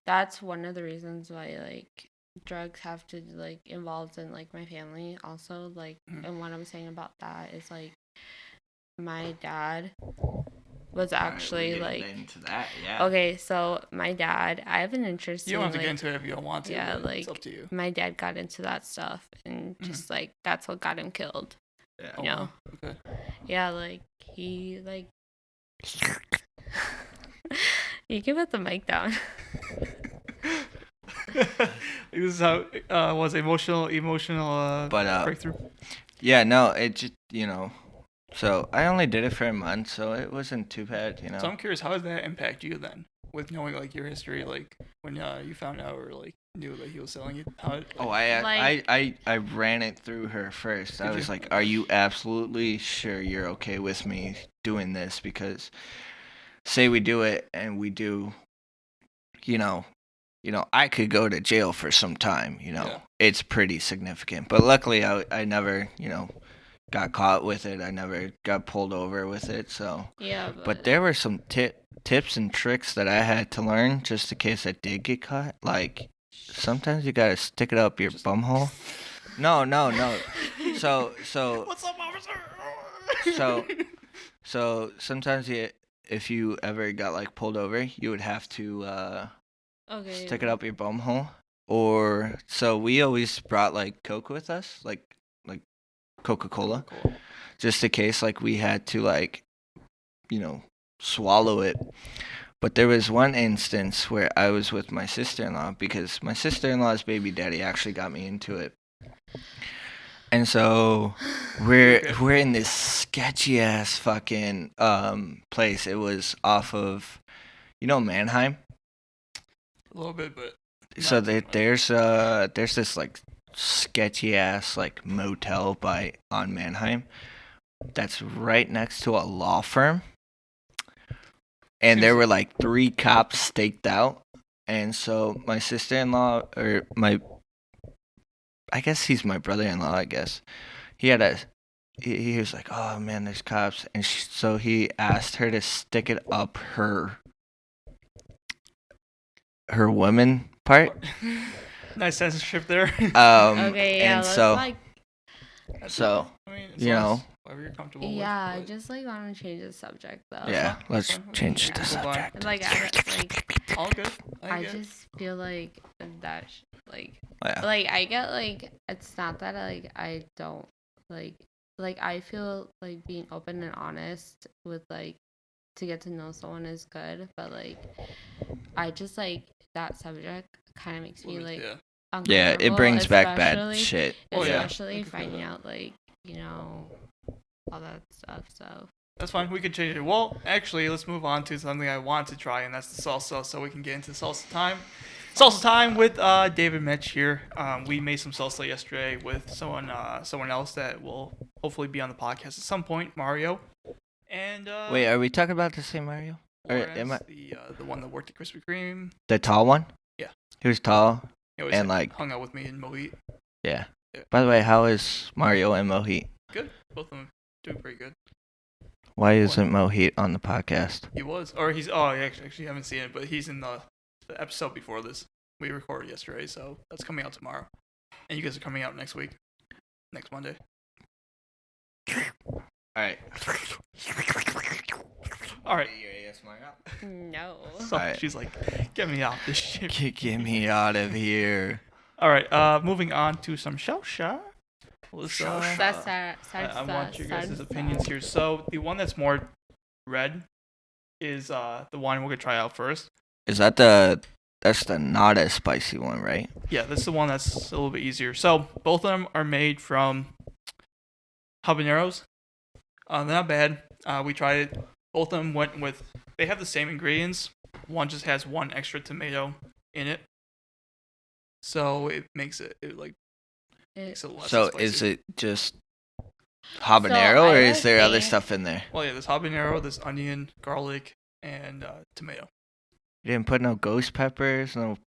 that's one of the reasons why like drugs have to like involved in like my family also, like, Mhm. and what I'm saying about that is like my dad was All right, we're actually getting like, into that, yeah. okay, so my dad, I have an interesting, You don't have to like, get into it if you don't want to. yeah, But like it's up to you. my dad got into that stuff and just like that's what got him killed. Yeah. Oh, You know? wow. Okay. Yeah, like he like you can put the mic down. This is how was emotional But breakthrough. yeah, no, it just so I only did it for a month, so it wasn't too bad, So I'm curious, how does that impact you then, with knowing like your history, like when you found out or like knew that he was selling it? How? Oh, Like- I ran it through her first. I Did was you? like, "Are you absolutely sure you're okay with me doing this? Because say we do it and we do, you know, I could go to jail for some time. Yeah. It's pretty significant. But luckily, I never, got caught with it. I never got pulled over with it. So, Yeah, but there were some tips and tricks that I had to learn just in case I did get caught. Like sometimes you gotta stick it up your bumhole. No. So What's up, officer? so sometimes if you ever got like pulled over, you would have to okay. stick it up your bumhole. Or so we always brought like Coke with us, like Coca-Cola, just in case like we had to like swallow it. But there was one instance where I was with my sister-in-law because my sister-in-law's baby daddy actually got me into it. And so we're in this sketchy ass fucking place. It was off of Mannheim. A little bit, but So not too much. there's this like sketchy ass like motel on Mannheim that's right next to a law firm. And there were like 3 cops staked out. And so my sister-in-law, or I guess he's my brother-in-law, I guess. He was like, "Oh man, there's cops." And so he asked her to stick it up her woman part. Nice censorship there. Okay, yeah, and let's so I mean, as long as whatever you're comfortable with. yeah, I but- just like want to change the subject though. yeah, fine, let's that's fine. change We the can move on. subject. Like All good. I get it. just feel like that like Yeah. like I get like it's not that I don't like I feel like being open and honest with like to get to know someone is good, but like I just like that subject kind of makes me like Yeah. Yeah, it uncomfortable, brings back bad especially- shit. Oh, yeah. especially I can feel finding that. out like all that stuff. So That's fine. We can change it. Well, actually, let's move on to something I want to try, and that's the salsa. So we can get into salsa time. Salsa time with David Mitch here. We made some salsa yesterday with someone else that will hopefully be on the podcast at some point, Mario. And Wait, are we talking about the same Mario? Or am I the one that worked at Krispy Kreme? the tall one? Yeah. He was tall. He always And, like- hung out with me in Mohit. Yeah. Yeah. By the way, how is Mario and Mohit? Good. Both of them doing pretty good. Why isn't Mohit on the podcast? He was, or he's. Oh, I actually haven't seen it, but he's in the episode before this. We recorded yesterday, so that's coming out tomorrow. And you guys are coming out next week, next Monday. All right. All right. no. So Alright. she's like, "Get me off this shit." Get me out of here. All right. Moving on to some salsa. Let's, I want your guys' opinions here. So the one that's more red is the one we're gonna try out first. Is that that's the not as spicy one, right? Yeah, this is the one that's a little bit easier. So both of them are made from habaneros. They're not bad. We tried it. Both of them went with. They have the same ingredients. One just has one extra tomato in it, so it makes it less So spicy. is it just habanero, or is there other think- stuff in there? Well, yeah, there's habanero, there's onion, garlic, and tomato. You didn't put no ghost peppers, no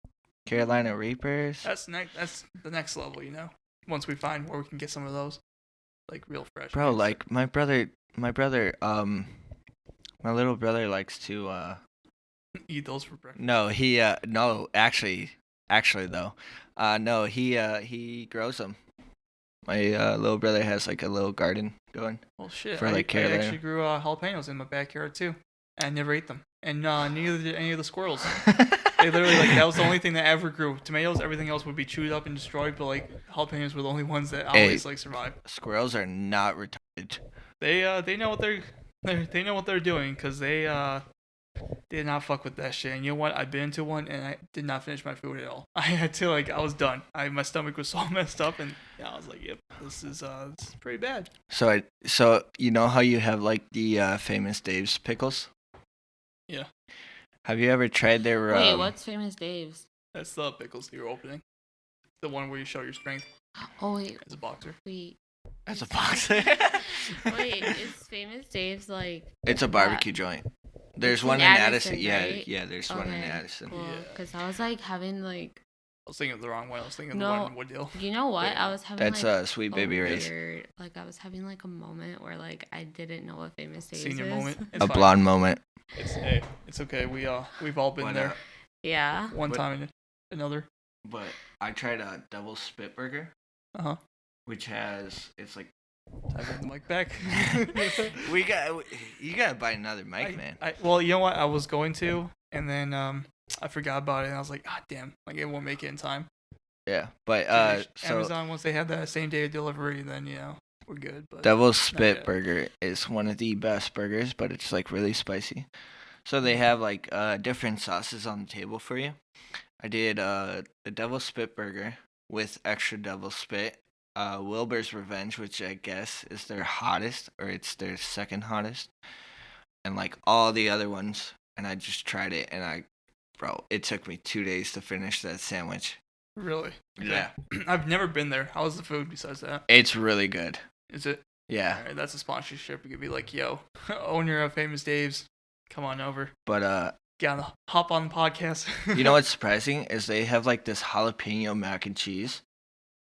Carolina Reapers. That's the next level, you know. Once we find where we can get some of those, like real fresh. Bro, meats. like my little brother likes to Eat those for breakfast. no, no, actually though. No, he grows them. My little brother has like a little garden going. Well, shit. For, like, I Carolina. actually grew jalapenos in my backyard too. And I never ate them, and neither did any of the squirrels. They literally that was the only thing that ever grew. Tomatoes, everything else would be chewed up and destroyed, but like jalapenos were the only ones that always survive. Squirrels are not retarded. They know what they know what they're doing because they did not fuck with that shit. And you know what? I've been to one and I did not finish my food at all. I had to I was done. My stomach was so messed up, and I was like, yep, this is pretty bad. So you know how you have like the Famous Dave's pickles? Yeah. Have you ever tried their Wait, what's Famous Dave's? That's the pickles you're opening. The one where you show your strength Oh wait, as a boxer. wait, as a boxer? wait. Is Famous Dave's like? It's a barbecue joint. There's It's one in in Addison. Addison, Yeah, right? yeah. There's one in Okay, Addison. Cool. Yeah. Because I was like having like, I was thinking of the wrong one. I was thinking of the No. one in Wooddale. you know what? Yeah. I was having That's like Sweet a Baby Ray's. weird, like I was having like a moment where like I didn't know what Famous Dave's Senior is. moment. It's A fine. blonde moment. It's okay. We've all been But, there Yeah. one but- time and another. But I tried a double spit burger, Uh-huh. which has it's like I bring the mic back. you gotta buy another mic, man. Well, you know what? I was going to, and then I forgot about it, and I was like, God damn, like it won't make it in time. Yeah, but so Amazon, once they have that same day of delivery, then we're good. But double spit yet. burger is one of the best burgers, but it's like really spicy. So they have like different sauces on the table for you. I did the double spit burger with extra double spit. Wilbur's Revenge, which I guess is their hottest, or it's their second hottest, and like all the other ones. And I just tried it, and bro, it took me 2 days to finish that sandwich. Really, Yeah, I've never been there. How's the food besides that? it's really good. Is it? Yeah, All right, that's a sponsorship. We could be like, yo, owner of Famous Dave's, come on over. but Hop on the podcast. you know what's surprising is they have like this jalapeno mac and cheese,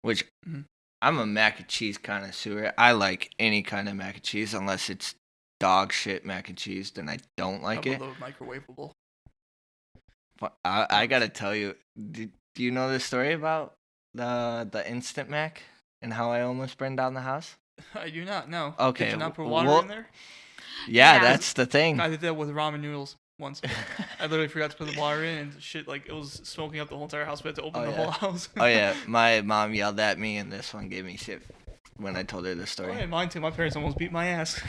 which Mhm. I'm a mac and cheese connoisseur. I like any kind of mac and cheese unless it's dog shit mac and cheese, then I don't like How it. about the microwavable? But I gotta tell you, do you know the story about the instant mac and how I almost burned down the house? I do not know. Okay, Did you not put water well- in there? Yeah, Yeah. that's the thing. I did that with ramen noodles once. I literally forgot to put the water in, and shit, like it was smoking up the whole entire house. We had to open Oh, the yeah. whole house. Oh yeah, my mom yelled at me, and this one gave me shit when I told her the Oh, story. yeah, mine too. My parents almost beat my ass.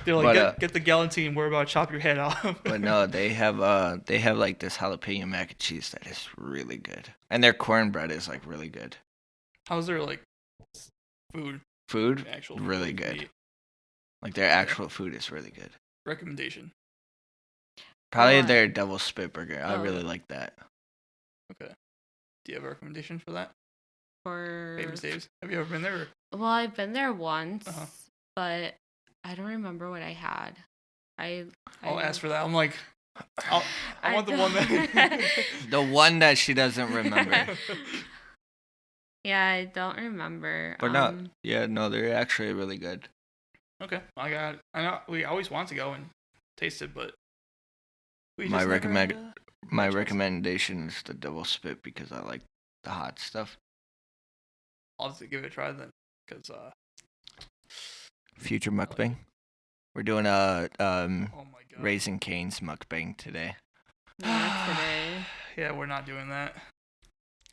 They're like, But, get the Galantine. We're about to chop your head off. But no, they have like this jalapeno mac and cheese that is really good, and their cornbread is like really good. How's their like food? Food, Actual really food good. meat? Like their actual food is really good. Recommendation. Probably What? their double spit burger. I Oh. really like that. Okay. Do you have a recommendation for that? For Famous Dave's. Have you ever been there? well, I've been there once, Uh-huh. but I don't remember what I had. I'll ask for that. I'm like, I I want the one that. The one that she doesn't remember. Yeah, I don't remember. But no, yeah, no, they're actually really good. Okay, I know we always want to go and taste it, but we My just never, My chance. recommendation is the double spit because I like the hot stuff. I'll just give it a try then, because Future mukbang. We're doing a oh my god, Raising Cane's mukbang today. Not today. Yeah, we're not doing that.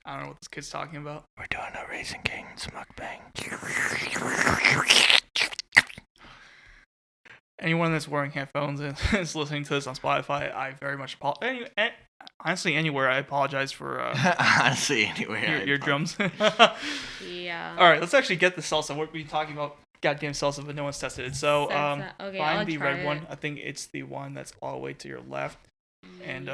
I don't know what this kid's talking about. We're doing a Raising Cane's mukbang. Anyone that's wearing headphones and is listening to this on Spotify, I very much apologize. Honestly, anywhere, I apologize for Honestly, anyway. your drums. Yeah. All right, let's actually get the salsa. What were you talking about goddamn salsa, but no one's tested it. So Okay, find I'll the try red one. it. I think it's the one that's all the way to your left. And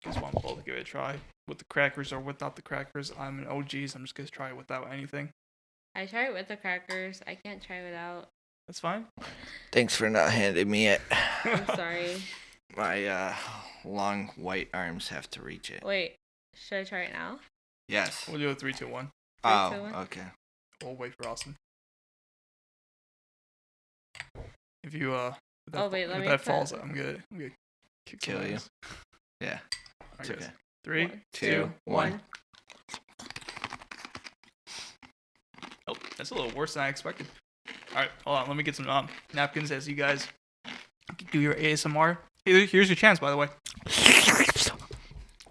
just want both to give it a try with the crackers or without the crackers. I'm an OG, so I'm just gonna try it without anything. I try it with the crackers. I can't try without. That's fine. Thanks for not handing me it. I'm sorry. My long white arms have to reach it. Wait, should I try it now? Yes. We'll do a 3, 2, 1. Oh, 3, 2, 1. okay. We'll wait for Austin. If you Oh, wait, let if me that put- falls, I'm gonna kick Kill some you. ass. Yeah. All It's right, guys. okay. 3, 1, 2, 1. Oh, that's a little worse than I expected. All right, hold on. Let me get some napkins as you guys do your ASMR. Hey, here's your chance, by the way.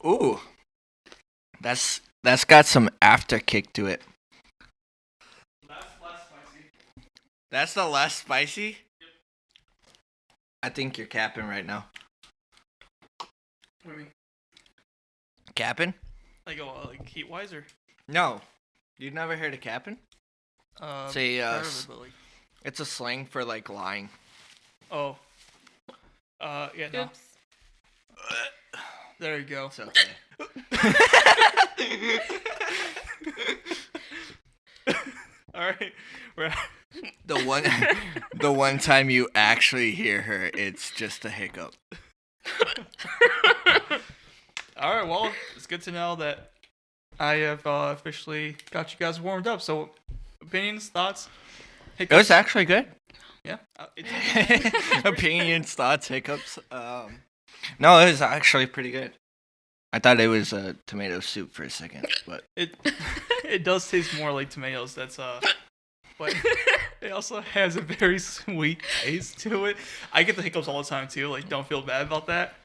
Ooh. That's got some after kick to it. That's less spicy. That's the less spicy? I think you're capping right now. What do you mean? Capping? Like, like heat-wise or? No. You've never heard of capping? Say, part of it, but like, it's a slang for like lying. oh. Yeah, no. Oops. There you go. It's okay. All right. We're The one time you actually hear her, it's just a hiccup. All right. Well, it's good to know that I have officially got you guys warmed up. So, opinions, thoughts, It hiccups? was actually good. Yeah. Opinions, thoughts, hiccups. No, it was actually pretty good. I thought it was a tomato soup for a second, but it does taste more like tomatoes. That's but it also has a very sweet taste to it. I get the hiccups all the time too. Like, don't feel bad about that.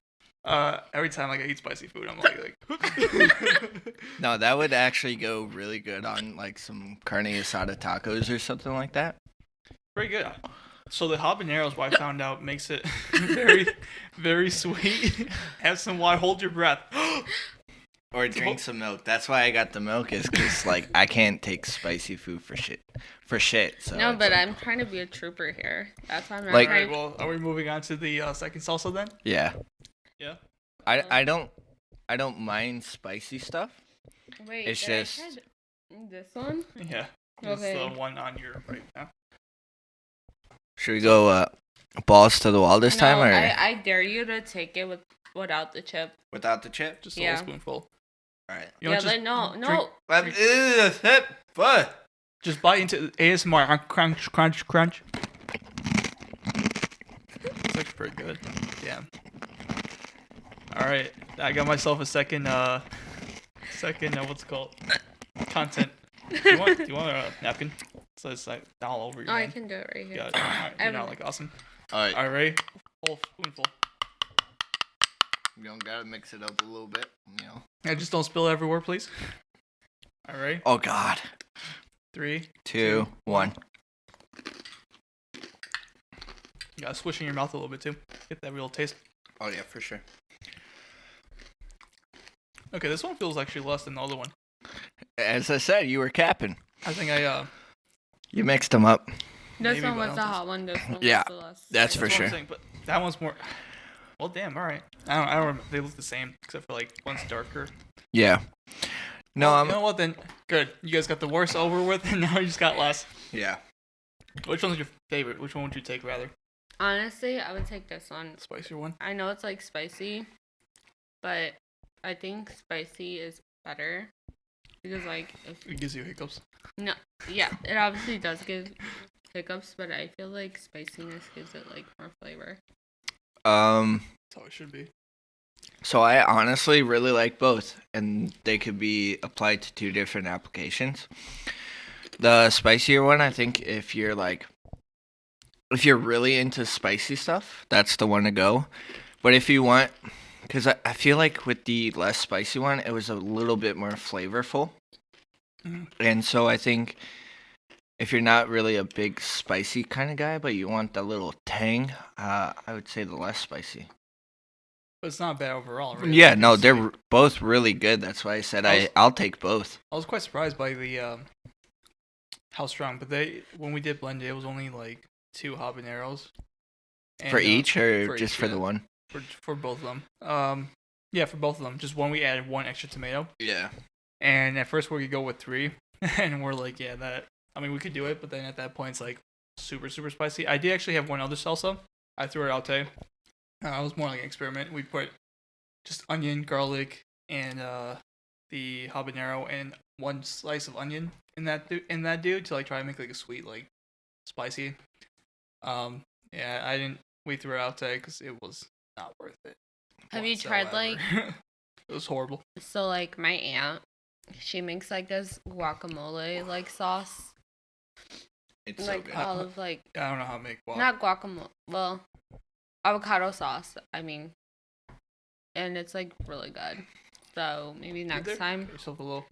Every time like I eat spicy food, I'm like no, that would actually go really good on like some carne asada tacos or something like that. pretty good. So the habaneros, what I found out, makes it very, very sweet. Have some water. Hold your breath. Or drink some milk. That's why I got the milk, is because like I can't take spicy food for shit. So No, it's but like, I'm trying to be a trooper here. That's why I'm not Like- All right. trying. Well, are we moving on to the second salsa then? yeah. Yeah. I don't mind spicy stuff. Wait, it's did just- I try this one? Yeah. It's Okay. the one on your right now. Should we go balls to the wall this time, No, or I dare you to take it without the chip. without the chip? Just a Yeah. little spoonful. All right. You know, Yeah, just no. What? just bite into ASMR. Crunch, crunch, crunch. It's actually pretty good. Damn. All right, I got myself a second. What's it called? Content. Do you want a napkin? So it's like all over your Oh, I hand. can do it right here. Got it. All right, I you're have- not like awesome. All right. All right, ready? Whole spoonful. You don't gotta mix it up a little bit, you know. Yeah, just don't spill it everywhere, please. All right, Oh God. 3. 2, 1. You gotta swish in your mouth a little bit too. Get that real taste. Oh yeah, for sure. Okay, this one feels actually less than the other one. As I said, you were capping. I think You mixed them up. This Maybe, one but I was don't the think hot one. This one Yeah, was the less. that's for what sure. I'm saying, but that one's more. Well, damn. All right. I don't. They look the same, except for like one's darker. Yeah. No, Well, I'm. You know what? Then good. You guys got the worst over with, and now you just got less. Yeah. Which one's your favorite? Which one would you take rather? Honestly, I would take this one. Spicier one. I know it's like spicy, but I think spicy is better because like if It gives you hiccups. no, yeah, it obviously does give hiccups, but I feel like spiciness gives it like more flavor. That's how it should be. So I honestly really like both, and they could be applied to two different applications. The spicier one, I think, if you're really into spicy stuff, that's the one to go. But if you want, because I feel like with the less spicy one, it was a little bit more flavorful. Mhm. And so I think if you're not really a big spicy kind of guy, but you want the little tang, I would say the less spicy. But it's not bad overall, right? Yeah, no, It's they're like- both really good. That's why I said I was- I'll take both. I was quite surprised by the how strong. But when we did blend it was only like 2 habaneros. For each or for just each, for yeah. the one? For both of them. Yeah, for both of them. Just one we added 1 extra tomato. Yeah. And at first we could go with 3, and we're like, yeah, that. I mean, we could do it, but then at that point it's like super super spicy. I did actually have one other salsa. I threw it out there. It was more like an experiment. We put just onion, garlic, and the habanero, and 1 slice of onion in that dude to like try to make like a sweet like spicy. Yeah, I didn't. We threw it out there because it was not worth it. Have you tried like? It was horrible. So like my aunt, she makes like this guacamole like sauce. It's like so good. all of like I don't know how to make guac. not guacamole. Well, avocado sauce. I mean, and it's like really good. So maybe next time. Get yourself a little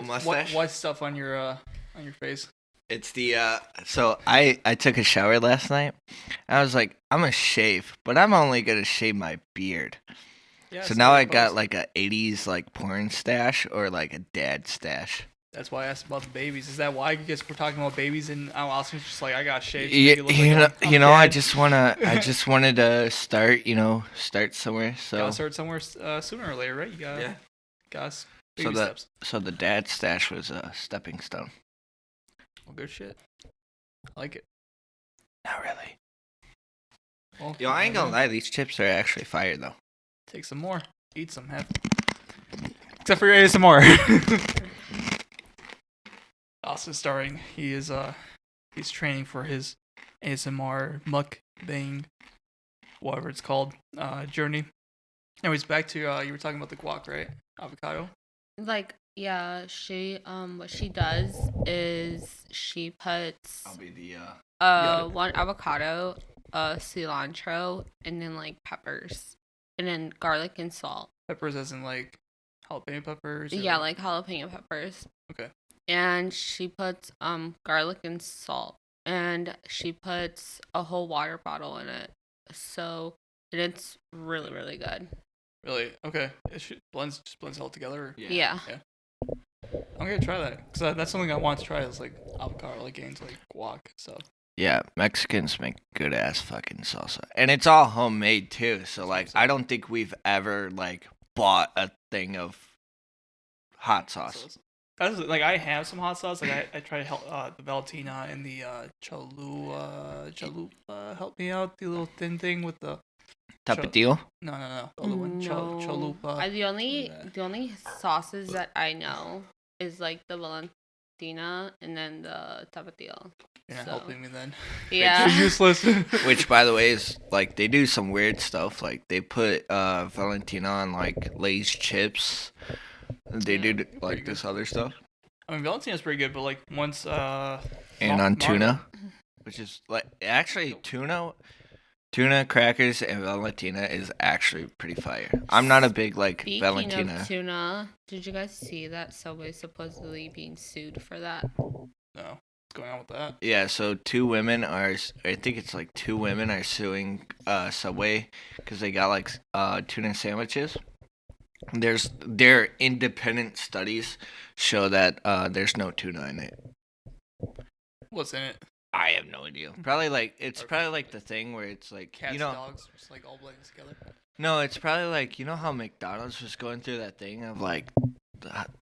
Mustache. White stuff on your face. It's the so I took a shower last night. I was like, I'm gonna shave, but I'm only gonna shave my beard. Yeah, so now I got like a 80s like porn stash or like a dad stash. That's why I asked about the babies. Is that why? I guess we're talking about babies, and Austin's just like, I got shaved. I just wanted to start somewhere. So gotta start somewhere sooner or later, right? You gotta, baby steps. So the dad stash was a stepping stone. Well, good shit. I like it. Not really. Well, I ain't gonna lie. These chips are actually fire though. Take some more. Eat some. Except for your ASMR. Austin's starting. He is he's training for his ASMR mukbang, whatever it's called, journey. Anyways, back to you were talking about the guac, right? Avocado. Like yeah, she what she does is she puts I'll be the 1 avocado, cilantro, and then like peppers, and then garlic and salt. Peppers as in like jalapeno peppers? Yeah, like jalapeno peppers. Okay. And she puts garlic and salt, and she puts a whole water bottle in it. So, and it's really really good. Really? Okay. It blends it all together. Yeah. I'm gonna try that because that's something I want to try. Is like avocado, like getting into like guac stuff. Yeah, Mexicans make good ass fucking salsa, and it's all homemade too. So like, I don't think we've ever like bought a thing of hot sauce. That's like I have some hot sauce. Like I tried the Valentina and the chalupa. Help me out. The little thin thing with the Tapatio? No. The other one, chalupa. The only sauces that I know is like the Valentina and then the Tapatio. You're not helping me then. Yeah. You're useless. Which, by the way, is like they do some weird stuff. Like they put Valentina on like Lay's chips. They do like this other stuff. I mean, Valentina's pretty good, but like once and on tuna, which is like actually tuna crackers and Valentina is actually pretty fire. I'm not a big like Speaking Valentina. Of tuna, did you guys see that Subway's supposedly being sued for that? No. What's going on with that? Yeah, so two women are suing Subway because they got like tuna sandwiches. Their independent studies show that there's no tuna in it. What's in it? I have no idea. Probably like the thing where it's like cats, dogs, just like all blended together. No, it's probably like how McDonald's was going through that thing of like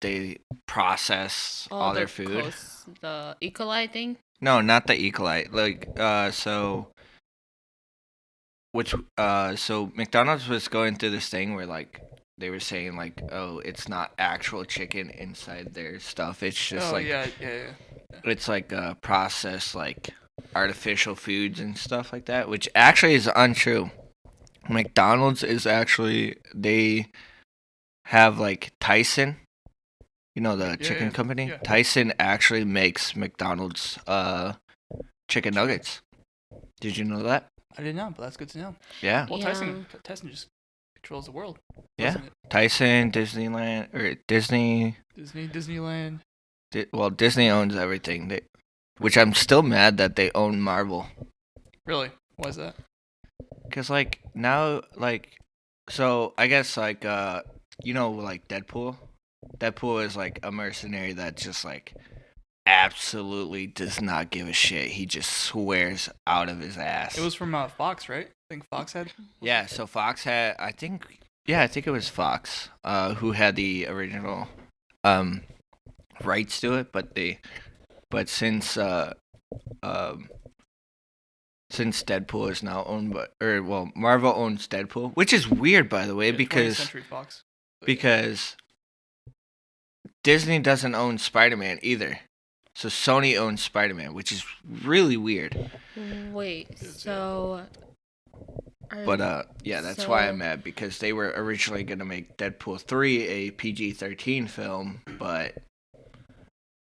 they process all their food. The E. coli thing. No, not the E. coli. Like so McDonald's was going through this thing where like they were saying like, oh, it's not actual chicken inside their stuff. It's just it's like processed like artificial foods and stuff like that, which actually is untrue. McDonald's is actually, they have like Tyson, the chicken company. Yeah. Tyson actually makes McDonald's chicken nuggets. Did you know that? I did not, but that's good to know. Yeah. Well, Tyson just controls the world. Yeah. Tyson, Disneyland, or Disneyland. Disney owns everything. Which I'm still mad that they own Marvel. Really? Why is that? Because like now, like, so I guess like like Deadpool. Deadpool is like a mercenary that just like absolutely does not give a shit. He just swears out of his ass. It was from Fox, right? I think Fox had. Yeah, so Fox had, I think it was Fox, who had the original rights to it, but since Deadpool is now owned by, Marvel owns Deadpool, which is weird, by the way, Yeah, 20th because Century Fox. because Disney doesn't own Spider-Man either. So Sony owns Spider-Man, which is really weird. Wait, so. But yeah, that's why I'm mad, because they were originally gonna make Deadpool 3 a PG-13 film, but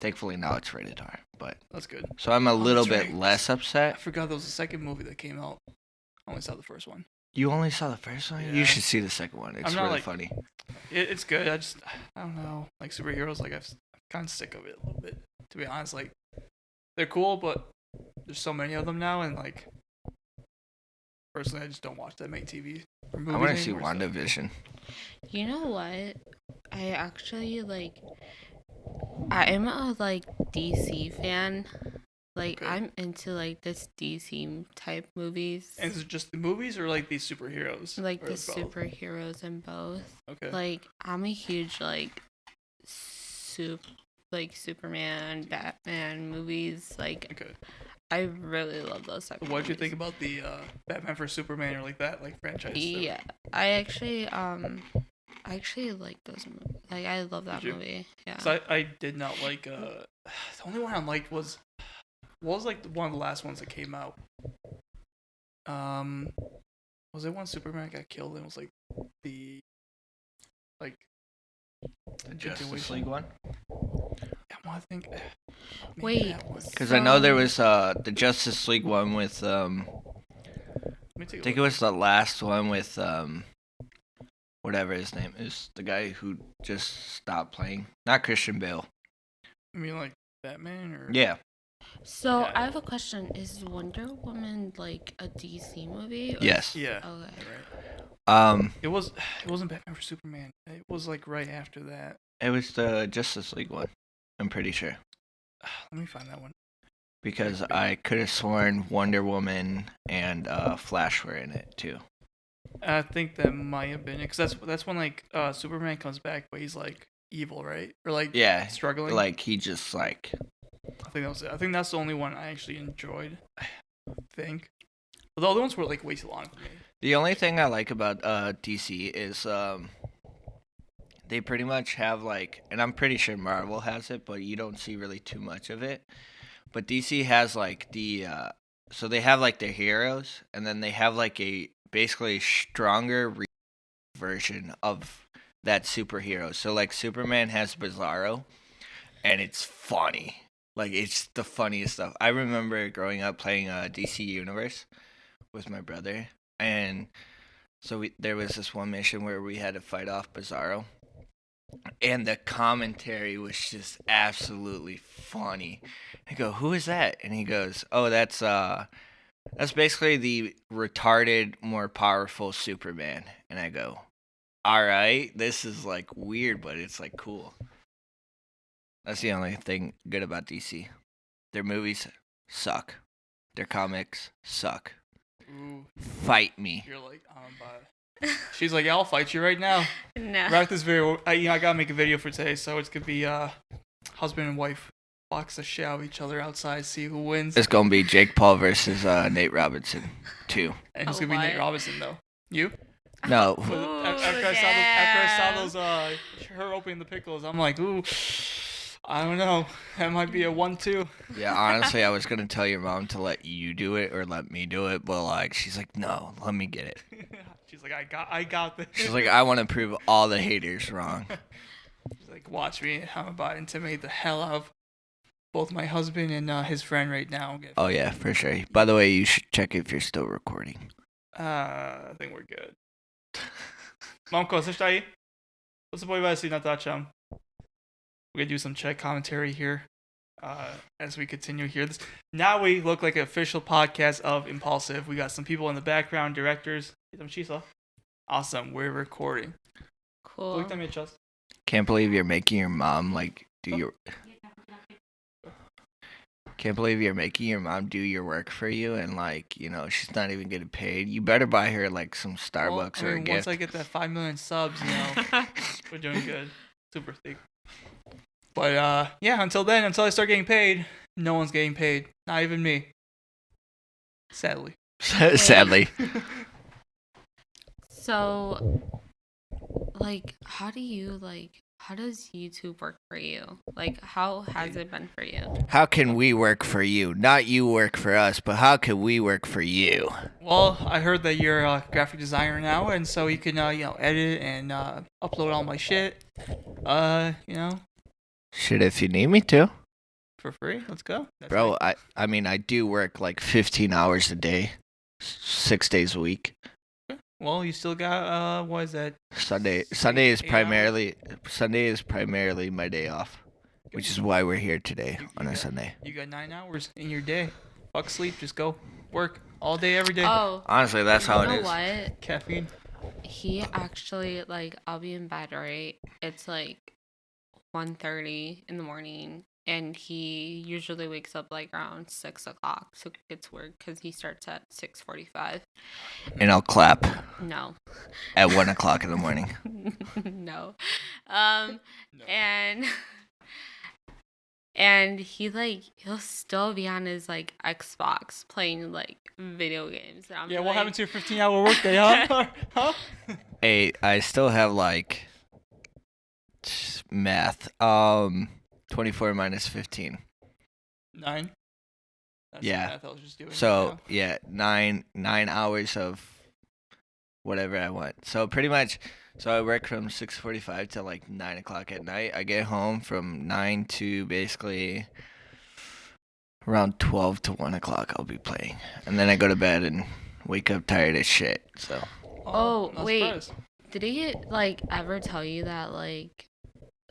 thankfully now it's rated R. But That's good. so I'm a little that's bit right. less I upset. forgot there was a second movie that came out. I only saw the first one. You only saw the first one? Yeah. You should see the second one. It's I'm not, really like- funny. It's good. I don't know. Like superheroes, like I'm kind of sick of it a little bit. To be honest, like they're cool, but there's so many of them now, and like personally, I just don't watch that many TV or movies I want to see anymore, so- WandaVision. You know what? I actually I'm a DC fan. Okay. I'm into this DC type movies. And is it just the movies or like these superheroes? Like Or the both? superheroes and both. Okay. I'm a huge Superman, Batman movies. Okay. I really love those type of What did you movies. think about the Batman vs Superman or like that franchise? stuff? Yeah, I actually like those movies. I love that Did you? movie. Yeah. So I did not like the only one I liked was one of the last ones that came out. Was it when Superman got killed and it was like the Justice continuation? League one? I want to think. maybe Wait, that one. Because I know there was the Justice League one with Let me take I a think it look. was the last one with whatever his name is, the guy who just stopped playing. Not Christian Bale. I mean, like Batman or Yeah. So Yeah. I have a question. Is Wonder Woman a DC movie? Or- Yes. Yeah. Okay. Right. It wasn't Batman vs Superman. It was like right after that. It was the Justice League one. I'm pretty sure. Let me find that one. Because I could have sworn Wonder Woman and Flash were in it too. I think that might have been it, because that's when Superman comes back, but he's like evil, right? Or like Yeah. struggling. Like he just like I think that was it. I think that's the only one I actually enjoyed. I think. But the other ones were like way too long for me. the only thing I like about DC is they pretty much have and I'm pretty sure Marvel has it, but you don't see really too much of it. But DC has so they have their heroes, and then they have a basically stronger version of that superhero. So Superman has Bizarro, and it's funny. It's the funniest stuff. I remember growing up playing DC Universe with my brother, and so there was this one mission where we had to fight off Bizarro, and the commentary was just absolutely funny. I go, "Who is that?" And he goes, "Oh, that's basically the retarded, more powerful Superman." And I go, "All right, this is weird, but it's cool." That's the only thing good about DC. Their movies suck. Their comics suck. Ooh, Fight me. you're like, I'm about. She's like, yeah, I'll fight you right now. No. Right this video, I gotta make a video for today, so it's gonna be husband and wife box the shit out of each other outside, see who wins. It's gonna be Jake Paul versus Nate Robinson, 2. And it's Oh, gonna be Nate what? Robinson though. You? No, Ooh, After I saw those her opening the pickles, I'm like, ooh, I don't know. That might be a 1-2. yeah, honestly, I was gonna tell your mom to let you do it or let me do it, but she's like, no, let me get it. She's like, I got this. She's like, I want to prove all the haters wrong. She's like, watch me. I'm about to intimidate the hell out of both my husband and his friend right now. Oh yeah, for sure. By the way, you should check if you're still recording. I think we're good. Mamko, coś tady? Co se povídá, jestli natáčam? We're gonna do some check commentary here as we continue here. Now we look like an official podcast of Impulsive. We got some people in the background, directors. Awesome, we're recording. Cool. Look at me, Chus. Can't believe you're making your mom do your. Can't believe you're making your mom do your work for you, and like, she's not even getting paid. You better buy her like some Starbucks or a once gift. I get that 5 million subs, we're doing good. Super thick. But yeah, until then, until I start getting paid, no one's getting paid. Not even me. Sadly. Sadly. So, like, how does YouTube work for you? Like, how has it been for you? How can we work for you? Not you work for us, but how can we work for you? Well, I heard that you're a graphic designer now, and so you can, edit and upload all my shit. Shit, if you need me to. For free. Let's go. That's Bro, like- I mean, I do work like 15 hours a day, 6 days a week. Well, you still got what is that? Sunday is 8 primarily my day off, which is why we're here today on a Sunday. You got 9 hours in your day. Fuck sleep. Just go work all day, every day. Oh, Honestly, that's how it you is. know what? Caffeine. He actually, like, I'll be in bed, right? It's like 1:30 in the morning, and he usually wakes up like around 6 o'clock to get to work because he starts at 6:45. And I'll clap No. at 1 o'clock in the morning. No. No. And he'll still be on his like Xbox playing like video games. And I'm Yeah, what like, happened to your 15-hour workday, huh? Huh? Hey, I still have like math. 24 minus 15. 9. That's Yeah. the math I was just doing So right yeah, 9 hours of whatever I want. So pretty much, so I work from 6:45 to like 9 o'clock at night. I get home from 9 to basically around 12 to 1 o'clock. I'll be playing, and then I go to bed and wake up tired as shit. So now. Oh, not wait. surprised. Did he like ever tell you that like,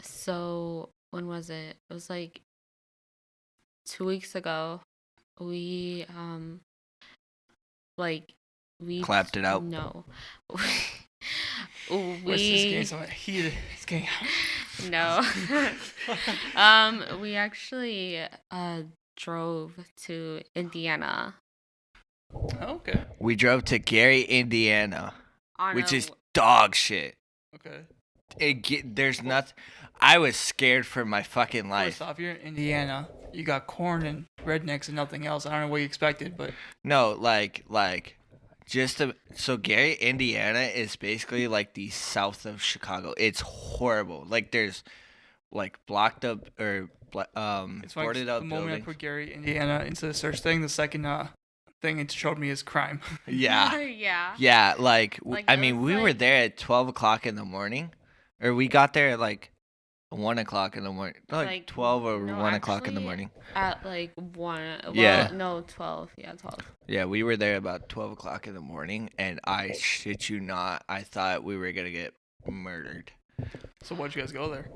so when was it? It was like 2 weeks ago. We like we Clapped it out? No. Where's this we getting so heated? It's getting no. We actually drove to Indiana Okay. we drove to Gary, Indiana, on which a is dog shit. Okay. There's nothing. I was scared for my fucking life. First off, you're in Indiana. You got corn and rednecks and nothing else. I don't know what you expected, but No, so Gary, Indiana is basically like the south of Chicago. It's horrible. Like there's like blocked up or it's funny. 'Cause boarded the up moment I buildings. put Gary, Indiana into the search thing, the second thing it showed me is crime. Yeah, yeah. yeah. Like, I it mean, was we were like- there at 12 o'clock in the morning, or we got there at like 1 o'clock in the morning, like 12 or no, 1 o'clock in the actually, morning. At like 1. Well, Yeah. no, 12. Yeah, 12. Yeah, we were there about 12 o'clock in the morning, and I shit you not, I thought we were gonna get murdered. So why'd you guys go there?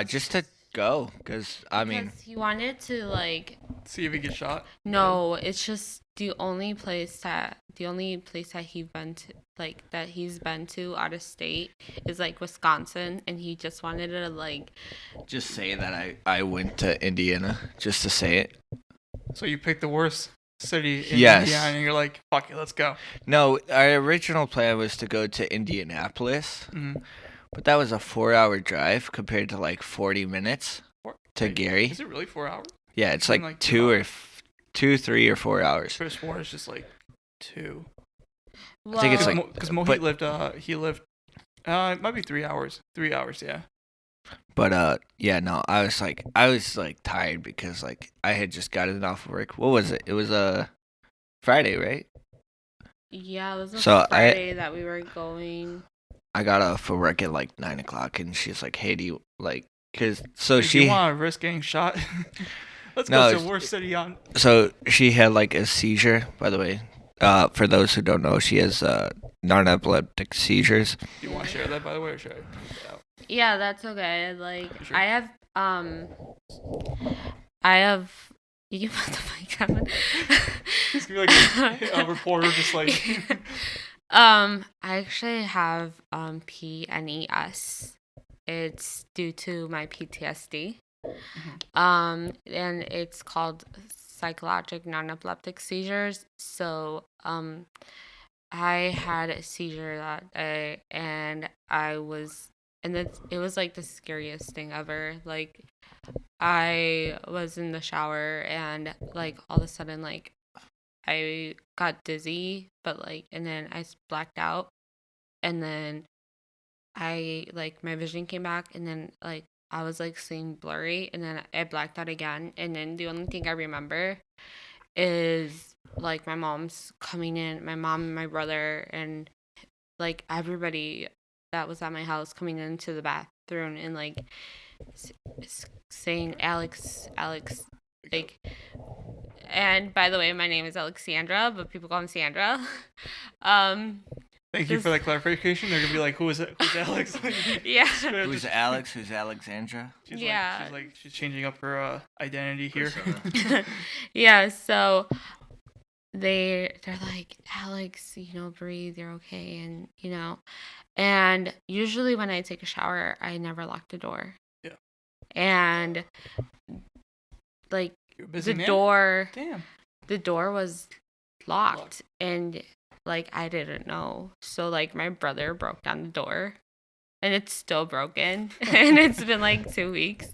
Just to go, because I mean, Because he wanted to like. See if he gets shot. No, it's just the only place that he's been to out of state is like Wisconsin, and he just wanted to like. just say that I went to Indiana, just to say it. So you picked the worst city in Yes. Indiana, and you're like, fuck it, let's go. No, our original plan was to go to Indianapolis, Mm. but that was a 4-hour drive compared to like 40 minutes to Wait, Gary. Is it really 4 hours? Yeah, it's Seemed like like 2 2, 3, or 4 hours. Chris Ward is just like 2. Well, think it's like- Because Mo but- he lived. It might be 3 hours. 3 hours, yeah. But yeah, no, I was like tired because like I had just gotten off work. What was it? It was Friday, right? Yeah, it was a So Friday that we were going. I got off for work at like 9 o'clock, and she's like, "Hey, do you like?" Cause so If you want to risk getting shot, let's No, go to it's- the worst city on. so she had like a seizure. By the way, for those who don't know, she has non-epileptic seizures. Do you want to share that, by the way, or should I leave it out? Yeah, that's okay. Like Sure. I have. You can put the mic down. It's gonna be like a reporter just like. I actually have PNES. It's due to my PTSD. And it's called psychologic non-epileptic seizures. So I had a seizure that day, and it was like the scariest thing ever. Like, I was in the shower, and like all of a sudden, like I got dizzy, but like, and then I blacked out, and then I like my vision came back, and then like I was like seeing blurry, and then I blacked out again, and then the only thing I remember is like my mom's coming in, my mom and my brother, and like everybody that was at my house coming into the bathroom and like saying Alex, Alex, like. And by the way, my name is Alexandra, but people call me Sandra. Thank you for that clarification. They're gonna be like, who's Alex? Yeah. Who's Alex? Who's Alexandra? Yeah. She's changing up her identity here. Yeah, so they're like, Alex, breathe, you're okay, and and usually when I take a shower, I never lock the door. Yeah. And like You're a busy man? door, Damn. the door was locked, and like I didn't know. So like my brother broke down the door, and it's still broken, and it's been like 2 weeks.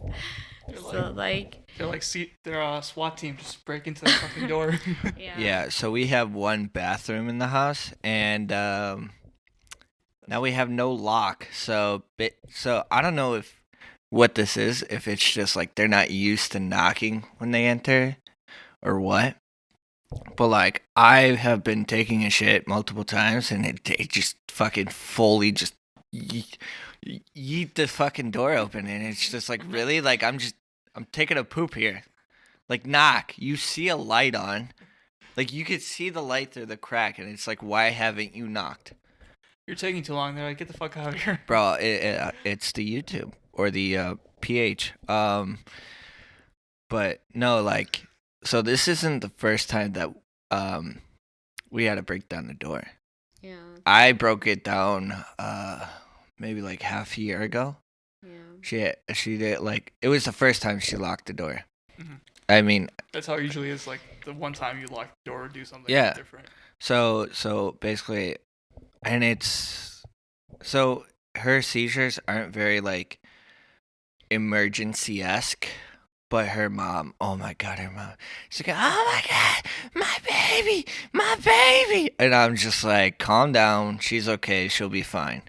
They're a SWAT team, just break into the fucking door. Yeah, so we have one bathroom in the house, and now we have no lock. So I don't know what this is, if it's just like they're not used to knocking when they enter or what. But like I have been taking a shit multiple times, and it just fucking fully just yeet the fucking door open, and it's just like, really, like I'm taking a poop here. Like, knock. You see a light on. Like, you could see the light through the crack, and it's like, why haven't you knocked? You're taking too long. They're like, get the fuck out of here. Bro, it's the YouTube or the PH. But no, like, so this isn't the first time that we had to break down the door. Yeah. I broke it down maybe like half a year ago. Yeah. She did, like, it was the first time she locked the door. Mm-hmm. I mean, that's how it usually is. Like the one time you lock the door or do something different. So basically, and so her seizures aren't very like emergency-esque, but her mom, oh my god, she's like, oh my god, my baby, and I'm just like, calm down, she's okay, she'll be fine.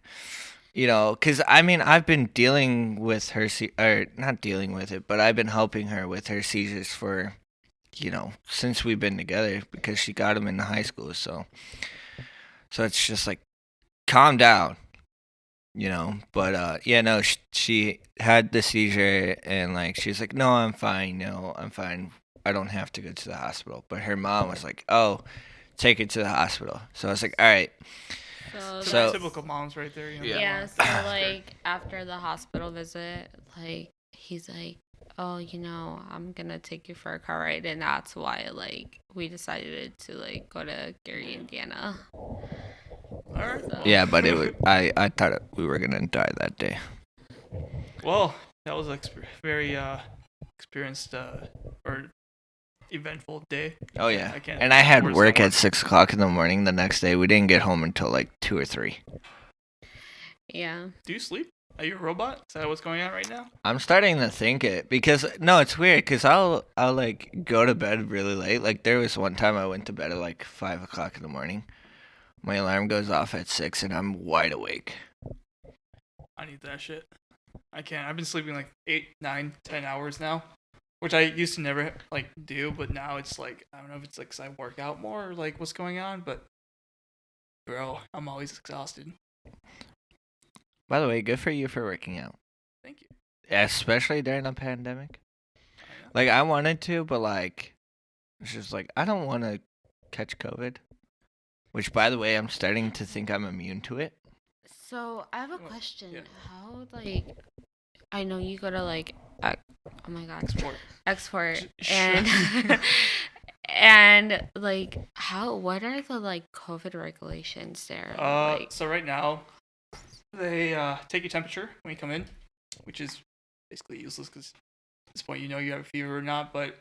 Because, I mean, I've been dealing with her, or not dealing with it, but I've been helping her with her seizures for, since we've been together, because she got them in high school, so it's just like, calm down, but, yeah, no, she had the seizure, and, like, she's like, no, I'm fine, I don't have to go to the hospital, but her mom was like, oh, take it to the hospital, so I was like, all right. So typical moms right there. Yeah, so like after the hospital visit, like he's like, oh, I'm gonna take you for a car ride, and that's why like we decided to like go to Gary, Indiana. Alright. So. Yeah, but it was I thought we were gonna die that day. Well, that was a very experienced or eventful day. Oh yeah, and I had work at 6:00 in the morning the next day. We didn't get home until like 2 or 3. Yeah. Do you sleep? Are you a robot? Is that what's going on right now? I'm starting to think it, because no, it's weird, because I'll like go to bed really late. Like there was one time I went to bed at like 5:00 in the morning. My alarm goes off at 6, and I'm wide awake. I need that shit. I can't. I've been sleeping like 8, 9, 10 hours now. Which I used to never like do, but now it's like, I don't know if it's like 'cause I work out more or like what's going on, but bro, I'm always exhausted. By the way, good for you for working out. Thank you. Especially during the pandemic. Like I wanted to, but like it's just like I don't want to catch COVID. Which, by the way, I'm starting to think I'm immune to it. So I have a question. Yeah. How like I know you go to like oh my god, export and and like what are the like COVID regulations there? So right now they take your temperature when you come in, which is basically useless because at this point you know you have a fever or not, but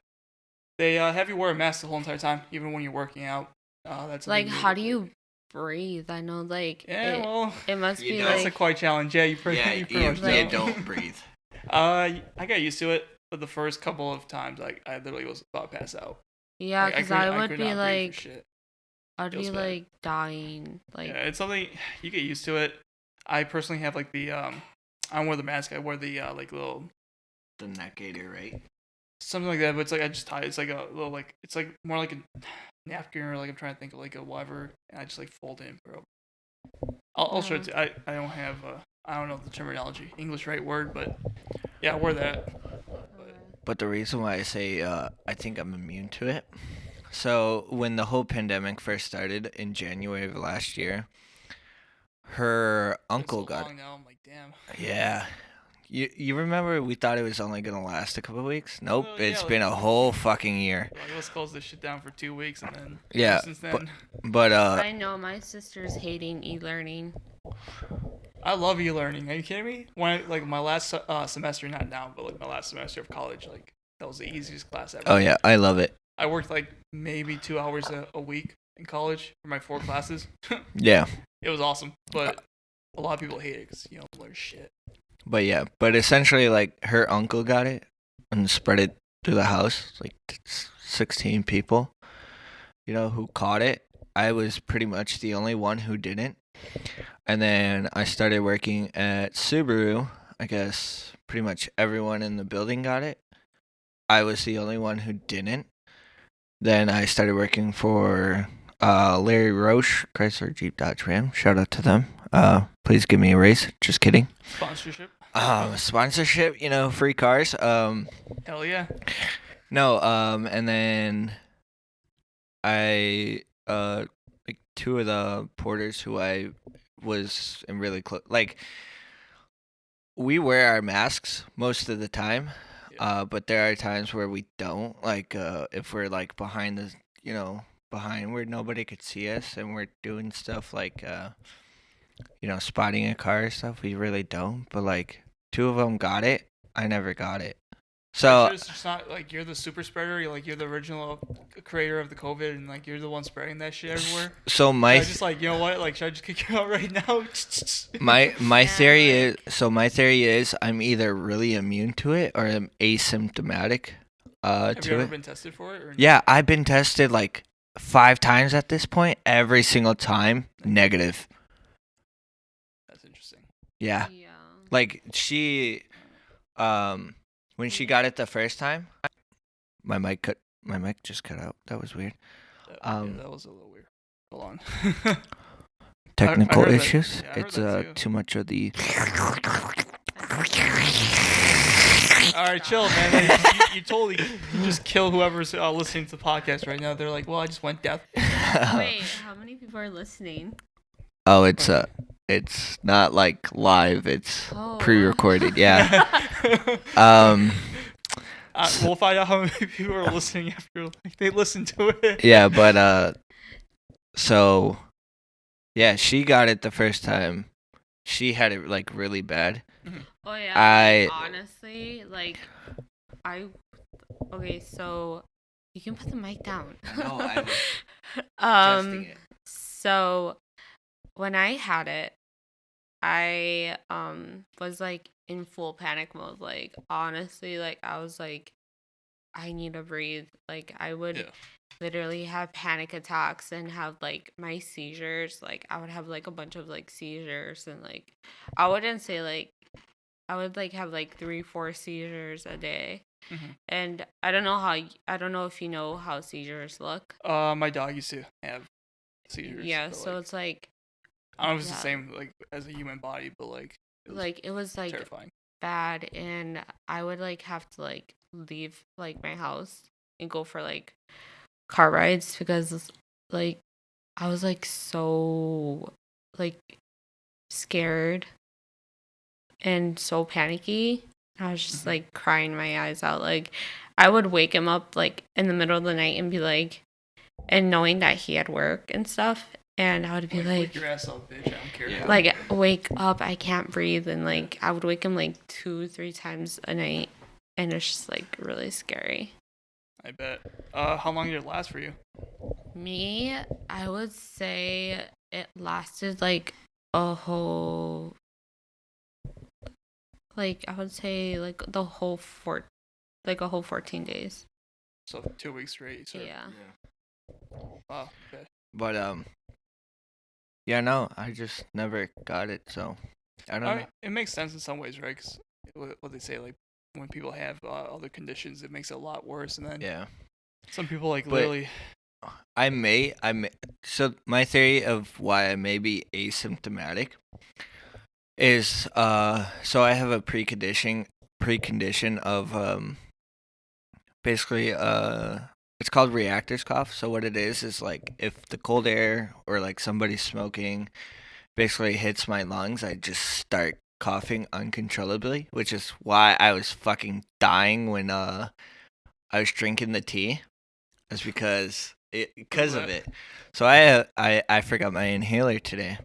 They have you wear a mask the whole entire time, even when you're working out. That's Like, how do you breathe? I know, like, Yeah, well, it must You be don't. that's a like, quite challenge. Yeah, you pretty much you don't breathe. I got used to it, but the first couple of times, like, I literally was about to pass out. yeah, Like, because I I would could be not breathe for like, shit. I'd It was be bad. like dying. Like, Yeah, it's something you get used to it. I personally have like the I don't wear the mask. I wear the like little The neck gaiter, right? something like that. But it's like I just tie. It's like a little like it's like more like a napkin or like I'm trying to think of like a whatever, and I just like fold it in, bro. I'll show it to you. I don't have I don't know the terminology, English right word, but yeah, I wear that. But the reason why I say I think I'm immune to it. So when the whole pandemic first started in January of last year, her uncle It's so got long now. I'm like, damn. Yeah. You remember we thought it was only gonna last a couple weeks? Nope, Well, it's yeah, been a whole fucking year. Like, let's close this shit down for 2 weeks, and then Yeah, since then, But I know my sister's hating e-learning. I love e-learning. Are you kidding me? When like my last semester, not now, but like my last semester of college, like that was the easiest class ever. oh yeah, I love it. I worked like maybe 2 hours a week in college for my 4 classes. Yeah, It was awesome, but a lot of people hate it because you don't learn shit. but essentially like her uncle got it and spread it through the house, like 16 people, who caught it. I was pretty much the only one who didn't. And then I started working at Subaru. I guess pretty much everyone in the building got it. I was the only one who didn't. Then I started working for Larry Roche, Chrysler Jeep Dodge Ram. Shout out to them. Please give me a raise. Just kidding. Sponsorship. Sponsorship, free cars. Hell yeah. No, and then I like two of the porters who I was in really close, like, we wear our masks most of the time, but there are times where we don't, like, if we're like behind the, behind where nobody could see us and we're doing stuff like, spotting a car or stuff, we really don't. But like two of them got it, I never got it. So it's just not like you're the super spreader. You're the original creator of the COVID, and like you're the one spreading that shit everywhere. So my I just like, you know what? Like, should I just kick you out right now? my theory is I'm either really immune to it or I'm asymptomatic Have to you ever it. been tested for it? Or no? Yeah, I've been tested like 5 times at this point. Every single time negative. That's interesting. Yeah. Yeah. Like she when she got it the first time, my mic just cut out. That was weird. Yeah, that was a little weird. Hold on. Technical I heard that. issues. Yeah, I heard It's that too. too much of the All right, chill, man. You totally just kill whoever's listening to the podcast right now. They're like, well, I just went deaf. Wait, how many people are listening? Oh, it's not like live. It's Oh. pre-recorded. Yeah. We'll find out how many people are listening after like, they listen to it. Yeah, but so yeah, she got it the first time. She had it like really bad. Oh yeah. I- like, honestly, like, okay, so you can put the mic down. I know, I'm So when I had it, I was like in full panic mode. Like, honestly, like I was like, I need to breathe. Like, I would Yeah. literally have panic attacks and have like my seizures. Like, I would have like a bunch of like seizures, and like I wouldn't say like I would like have like 3-4 seizures a day. Mhm. And I don't know if you know how seizures look. My dog used to have seizures. Yeah, but, so like, it's like I don't know if it's yeah. the same like as a human body, but like it was like terrifying. bad, and I would like have to like leave like my house and go for like car rides because like I was like so like scared and so panicky. I was just like crying my eyes out. Like I would wake him up like in the middle of the night and be like, and knowing that he had work and stuff, and I would be Wake your ass up, bitch. I don't care. Yeah. like wake up, I can't breathe, and like I would wake him like 2-3 times a night, and it's just like really scary. I bet. How long did it last for you? Me, I would say it lasted like a whole, like I would say like the whole like a whole 14 days. So 2 weeks straight. So, Yeah. Wow. Okay. But yeah, no, I just never got it, so I don't know. It makes sense in some ways, right? Because what they say, like when people have other conditions, it makes it a lot worse. And then Yeah. some people like But- literally. I may. So my theory of why I may be asymptomatic is so I have a precondition of basically it's called reactor's cough. So what it is like if the cold air or like somebody smoking basically hits my lungs, I just start coughing uncontrollably, which is why I was fucking dying when I was drinking the tea. It's because of it. So I forgot my inhaler today.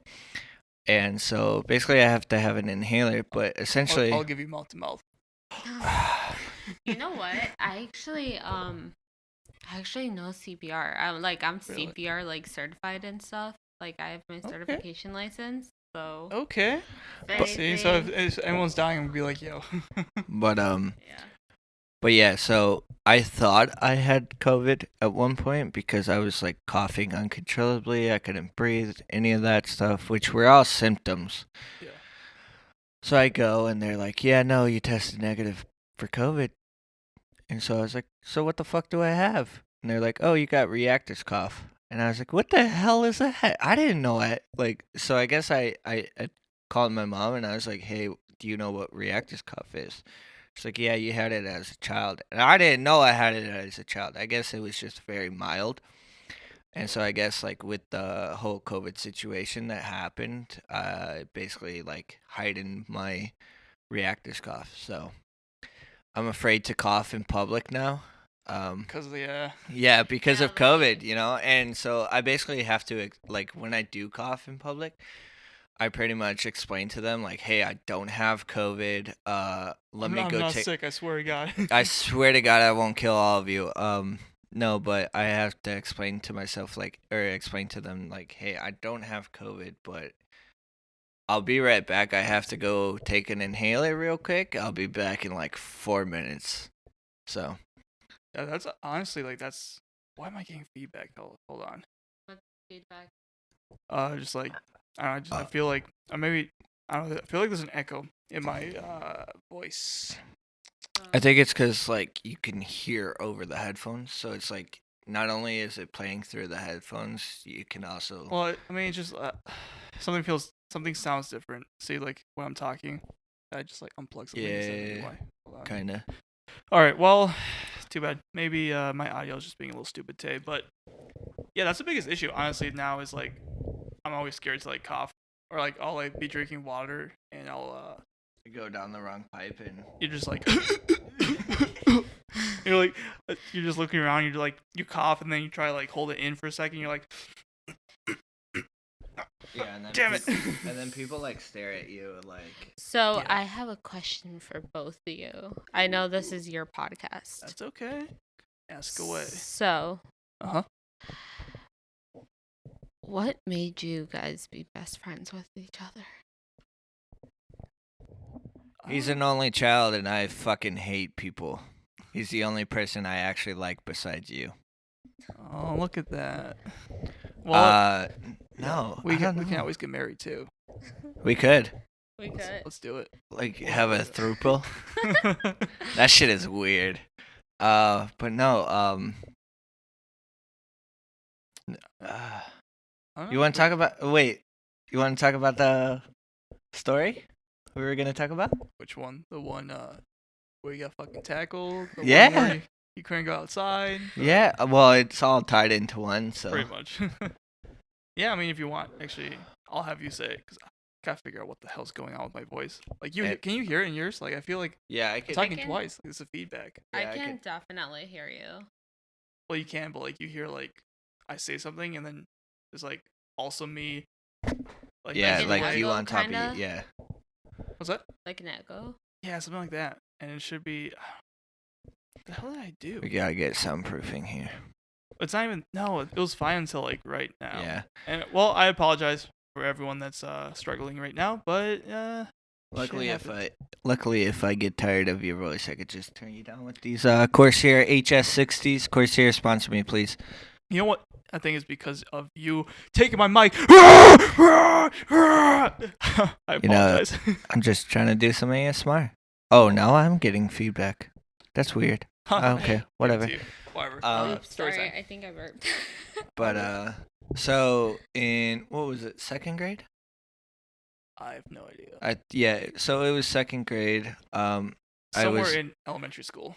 And so basically I have to have an inhaler, but essentially I'll give you mouth to mouth. You know what? I actually know CPR. I'm Really? CPR like certified and stuff. Like I have my Okay. certification license. So Okay. See, so if anyone's dying, I'm gonna be like, yo. but yeah. But yeah, so I thought I had COVID at one point because I was like coughing uncontrollably. I couldn't breathe, any of that stuff, which were all symptoms. Yeah. So I go and they're like, yeah, no, you tested negative for COVID. And so I was like, so what the fuck do I have? And they're like, oh, you got reactor's cough. And I was like, what the hell is that? I didn't know it. Like, so I guess I called my mom and I was like, hey, do you know what reactor's cough is? She's like, yeah, you had it as a child. And I didn't know I had it as a child. I guess it was just very mild. And so I guess like with the whole COVID situation that happened, basically like heightened my reactor's cough. So I'm afraid to cough in public now. Because yeah. Yeah, because Yeah, of COVID, you know? And so I basically have to, like, when I do cough in public, I pretty much explain to them, like, hey, I don't have COVID. Let me I'm go not take. sick. I swear to God. I swear to God, I won't kill all of you. No, but I have to explain to myself, like, or explain to them, like, hey, I don't have COVID, but I'll be right back. I have to go take an inhaler real quick. I'll be back in like 4 minutes. So. Yeah, that's honestly like that's. Why am I getting feedback? Hold on. What's feedback? Just like I feel like maybe I don't know. I feel like there's an echo in my voice. I think it's because like you can hear over the headphones, so it's like not only is it playing through the headphones, you can also. Well, I mean, it's just something sounds different. See, like when I'm talking, I just like unplug something. Yeah, kinda. All right. Well, too bad. Maybe my audio is just being a little stupid today, but yeah, that's the biggest issue. Honestly, now is like I'm always scared to like cough or like I'll like be drinking water and I'll go down the wrong pipe and you're just like you're just looking around. You're like you cough and then you try to like hold it in for a second. You're like. yeah, and then Damn it! And then people like stare at you like. So Yeah. I have a question for both of you. I know this is your podcast. That's okay. Ask away. So, Uh huh. what made you guys be best friends with each other? He's an only child, and I fucking hate people. He's the only person I actually like besides you. Oh, look at that. Well, no, we I don't can know. always get married too. We could We could. Let's do it. like have a throuple. That shit is weird. But no, you want to talk about? Wait, you want to talk about the story we were gonna talk about? Which one? The one where you got fucking tackled? The Yeah. One where you couldn't go outside? Yeah. Well, it's all tied into one. So. Pretty much. Yeah, I mean, if you want, actually, I'll have you say it because I gotta figure out what the hell's going on with my voice. Like, can you hear it in yours? Like, I feel like Yeah, I I'm could. talking can- twice. Like, it's a feedback. I Yeah, I can could- definitely hear you. Well, you can, but like you hear like I say something and then there's like also me. Like Yeah, an like echo, you on top kinda? of you. Yeah. What's that? Like an echo. Yeah, something like that. And it should be. the hell did I do? We gotta get soundproofing here. It's not even. No, it was fine until like right now. Yeah. And well, I apologize for everyone that's struggling right now, but Luckily, shit happens. if I get tired of your voice, I could just turn you down with these Corsair HS60s. Corsair, sponsor me, please. You know what? I think it's because of you taking my mic. I apologize. I'm just trying to do some ASMR. Oh, now I'm getting feedback. That's weird. Okay, whatever. Whatever. Oops, Story sorry, time. I think I burped. But so in what was it, second grade? I have no idea. Yeah. So it was second grade. Somewhere in elementary school.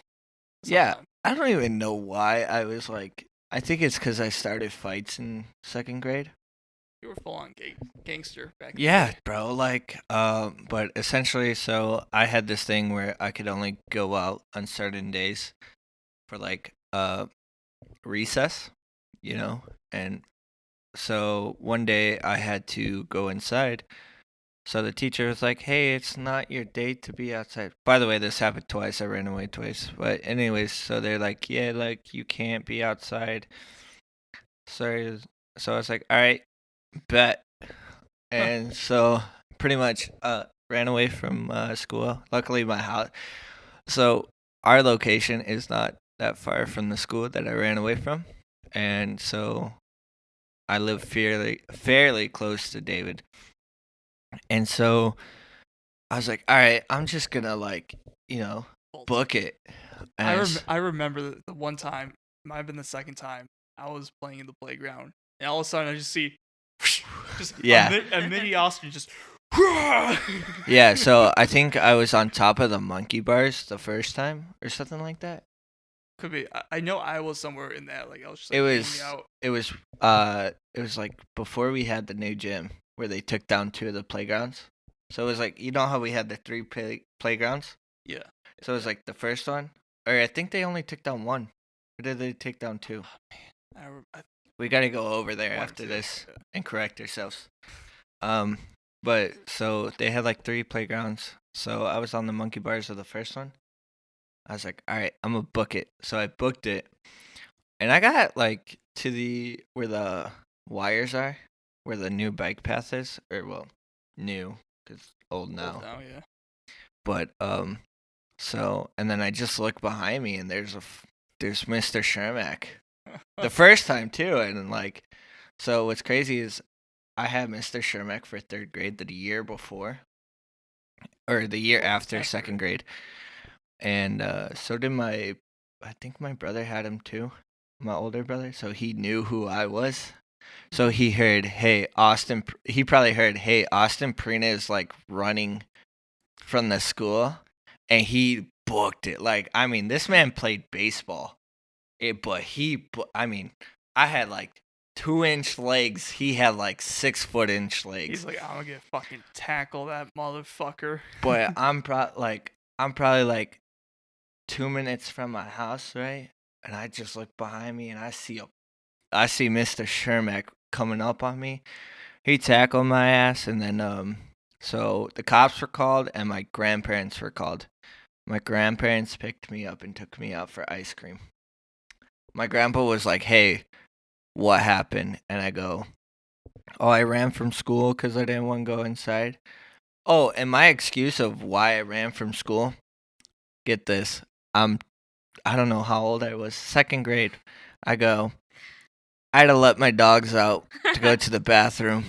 Yeah, sometime. I don't even know why I was like. I think it's because I started fights in second grade. You were full on gangster back. Yeah, In the day. bro. Like, but essentially, so I had this thing where I could only go out on certain days for like recess, and so one day I had to go inside. So the teacher was like, "Hey, it's not your day to be outside." By the way, this happened twice. I ran away twice. But anyways, so they're like, "Yeah, like you can't be outside." Sorry. So I was like, "All right, bet." And so pretty much ran away from school. Luckily, my house. So our location is not that far from the school that I ran away from, and so I live fairly close to David. And so I was like, all right, I'm just gonna book it. And I remember the one time, might have been the second time, I was playing in the playground, and all of a sudden I just see, just Yeah. a mini Austin just. Yeah, so I think I was on top of the monkey bars the first time or something like that. Could be. I know I was somewhere in that. Like I was just like It hanging was out. it was like before we had the new gym where they took down 2 of the playgrounds. So it was like, you know how we had the 3 playgrounds? Yeah. So it was like the first one, or I think they only took down 1. Or did they take down 2? I We got to go over there 1 or after 2, this yeah. and correct ourselves. But so they had like 3 playgrounds. So I was on the monkey bars of the first one. I was like, all right, I'm gonna book it. So I booked it, and I got like to where the wires are, where the new bike path is, or well, new because old now. Now, yeah. But so and then I just look behind me, and there's Mr. Shermack. The first time too, and like, so what's crazy is I had Mr. Shermack for 3rd grade the year before, or the year after second grade, and so did I think my brother had him too, my older brother, so he knew who I was. So he heard, hey, Austin. He probably heard, hey, Austin Prena is like running from the school, and he booked it. Like, I mean, this man played baseball. I mean, I had like 2-inch legs. He had like 6-foot-inch legs. He's like, I'm gonna get fucking tackle that motherfucker. But I'm probably like 2 minutes from my house, right? And I just look behind me, and I see Mr. Shermack coming up on me. He tackled my ass, and then so the cops were called, and my grandparents were called. My grandparents picked me up and took me out for ice cream. My grandpa was like, "Hey, what happened?" And I go, "Oh, I ran from school because I didn't want to go inside." Oh, and my excuse of why I ran from school, get this, I don't know how old I was, second grade. I go, I had to let my dogs out to go to the bathroom.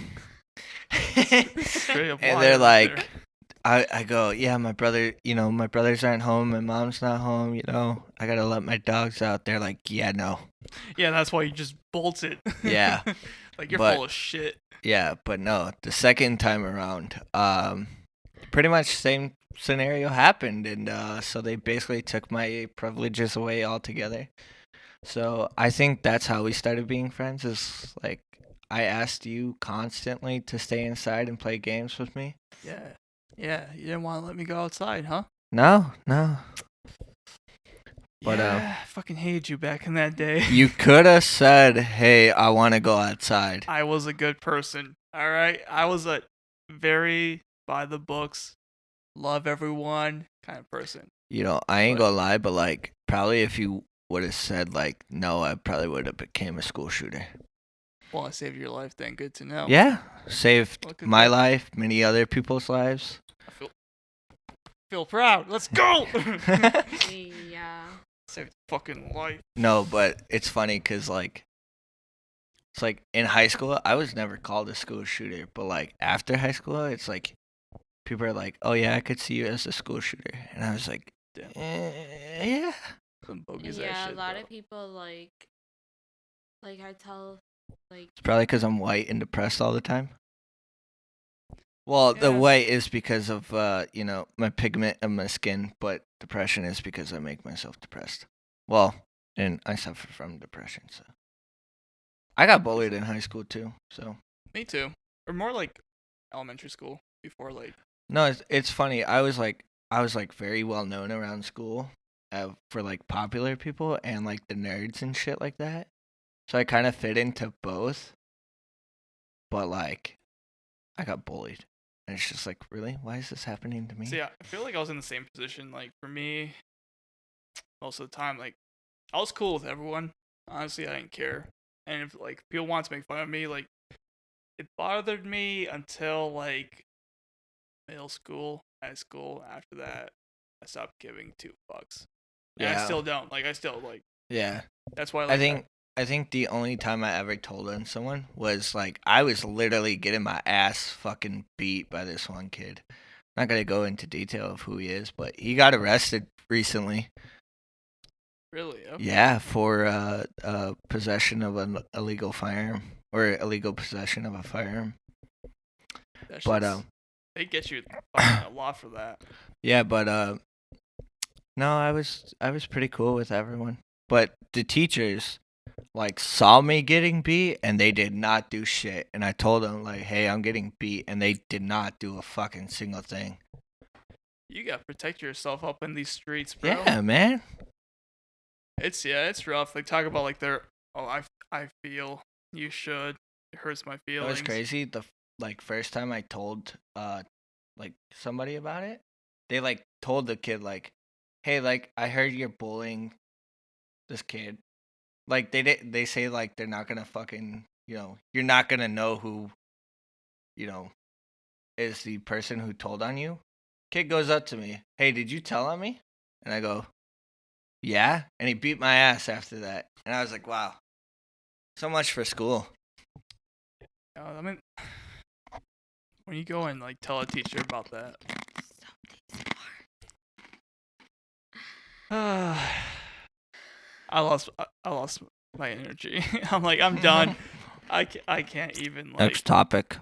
Straight up And liar they're right like, I go, yeah, my brothers aren't home, my mom's not home, I gotta let my dogs out. They're like, yeah, no. Yeah, that's why you just bolted. Yeah. Like, you're But- full of shit. Yeah, but no, the second time around, pretty much same scenario happened, and so they basically took my privileges away altogether. So I think that's how we started being friends, is like I asked you constantly to stay inside and play games with me. Yeah. Yeah, you didn't want to let me go outside, huh? No. But, yeah, I fucking hated you back in that day. You could have said, hey, I want to go outside. I was a good person, all right? I was a very by the books, love everyone kind of person. I ain't But- gonna lie, but like probably if you would have said like no, I probably would have became a school shooter. Well, I saved your life then. Good to know. Yeah, saved Look at my that. life, many other people's lives. I feel proud. Let's go. Yeah. Saved fucking life. No, but it's funny because like it's like in high school I was never called a school shooter, but like after high school it's like people are like, oh yeah, I could see you as a school shooter, and I was like, Damn. Yeah. Some bogus Yeah, ass shit. a lot though. of people like I tell like It's probably because I'm white and depressed all the time. Well, the Yeah. white is because of my pigment of my skin, but depression is because I make myself depressed. Well, and I suffer from depression, so I got bullied in high school too. So Me too. Or more like elementary school before like. no, it's funny. I was like very well known around school for like popular people and like the nerds and shit like that. So I kind of fit into both, but like I got bullied. And it's just like, really? Why is this happening to me? So yeah, I feel like I was in the same position. Like for me, most of the time, like I was cool with everyone. Honestly, I didn't care. And if like people want to make fun of me, like it bothered me until like middle school, high school. After that, I stopped giving 2 fucks. And I Yeah. still don't. Like I still like. Yeah. That's why. Like, I think the only time I ever told on someone was like I was literally getting my ass fucking beat by this one kid. I'm not gonna go into detail of who he is, but he got arrested recently. Really? Okay. Yeah, for possession of an illegal firearm or illegal possession of a firearm. That But shit's- they get you fucking a lot for that. yeah, but no, I was pretty cool with everyone. But the teachers like saw me getting beat and they did not do shit. And I told them like, "Hey, I'm getting beat," and they did not do a fucking single thing. You gotta protect yourself up in these streets, bro. Yeah, man. It's rough. They talk about like their I feel you should. It hurts my That feelings. was crazy. The like first time I told like somebody about it, they like told the kid like, "Hey, like I heard you're bullying this kid." Like they say like they're not gonna fucking you're not gonna know who you know is the person who told on you. Kid goes up to me, "Hey, did you tell on me?" And I go, "Yeah," and he beat my ass after that. And I was like, "Wow, so much for school." I mean, when you go and like tell a teacher about that. I lost my energy. I'm like I'm done. I can't even like. Next topic.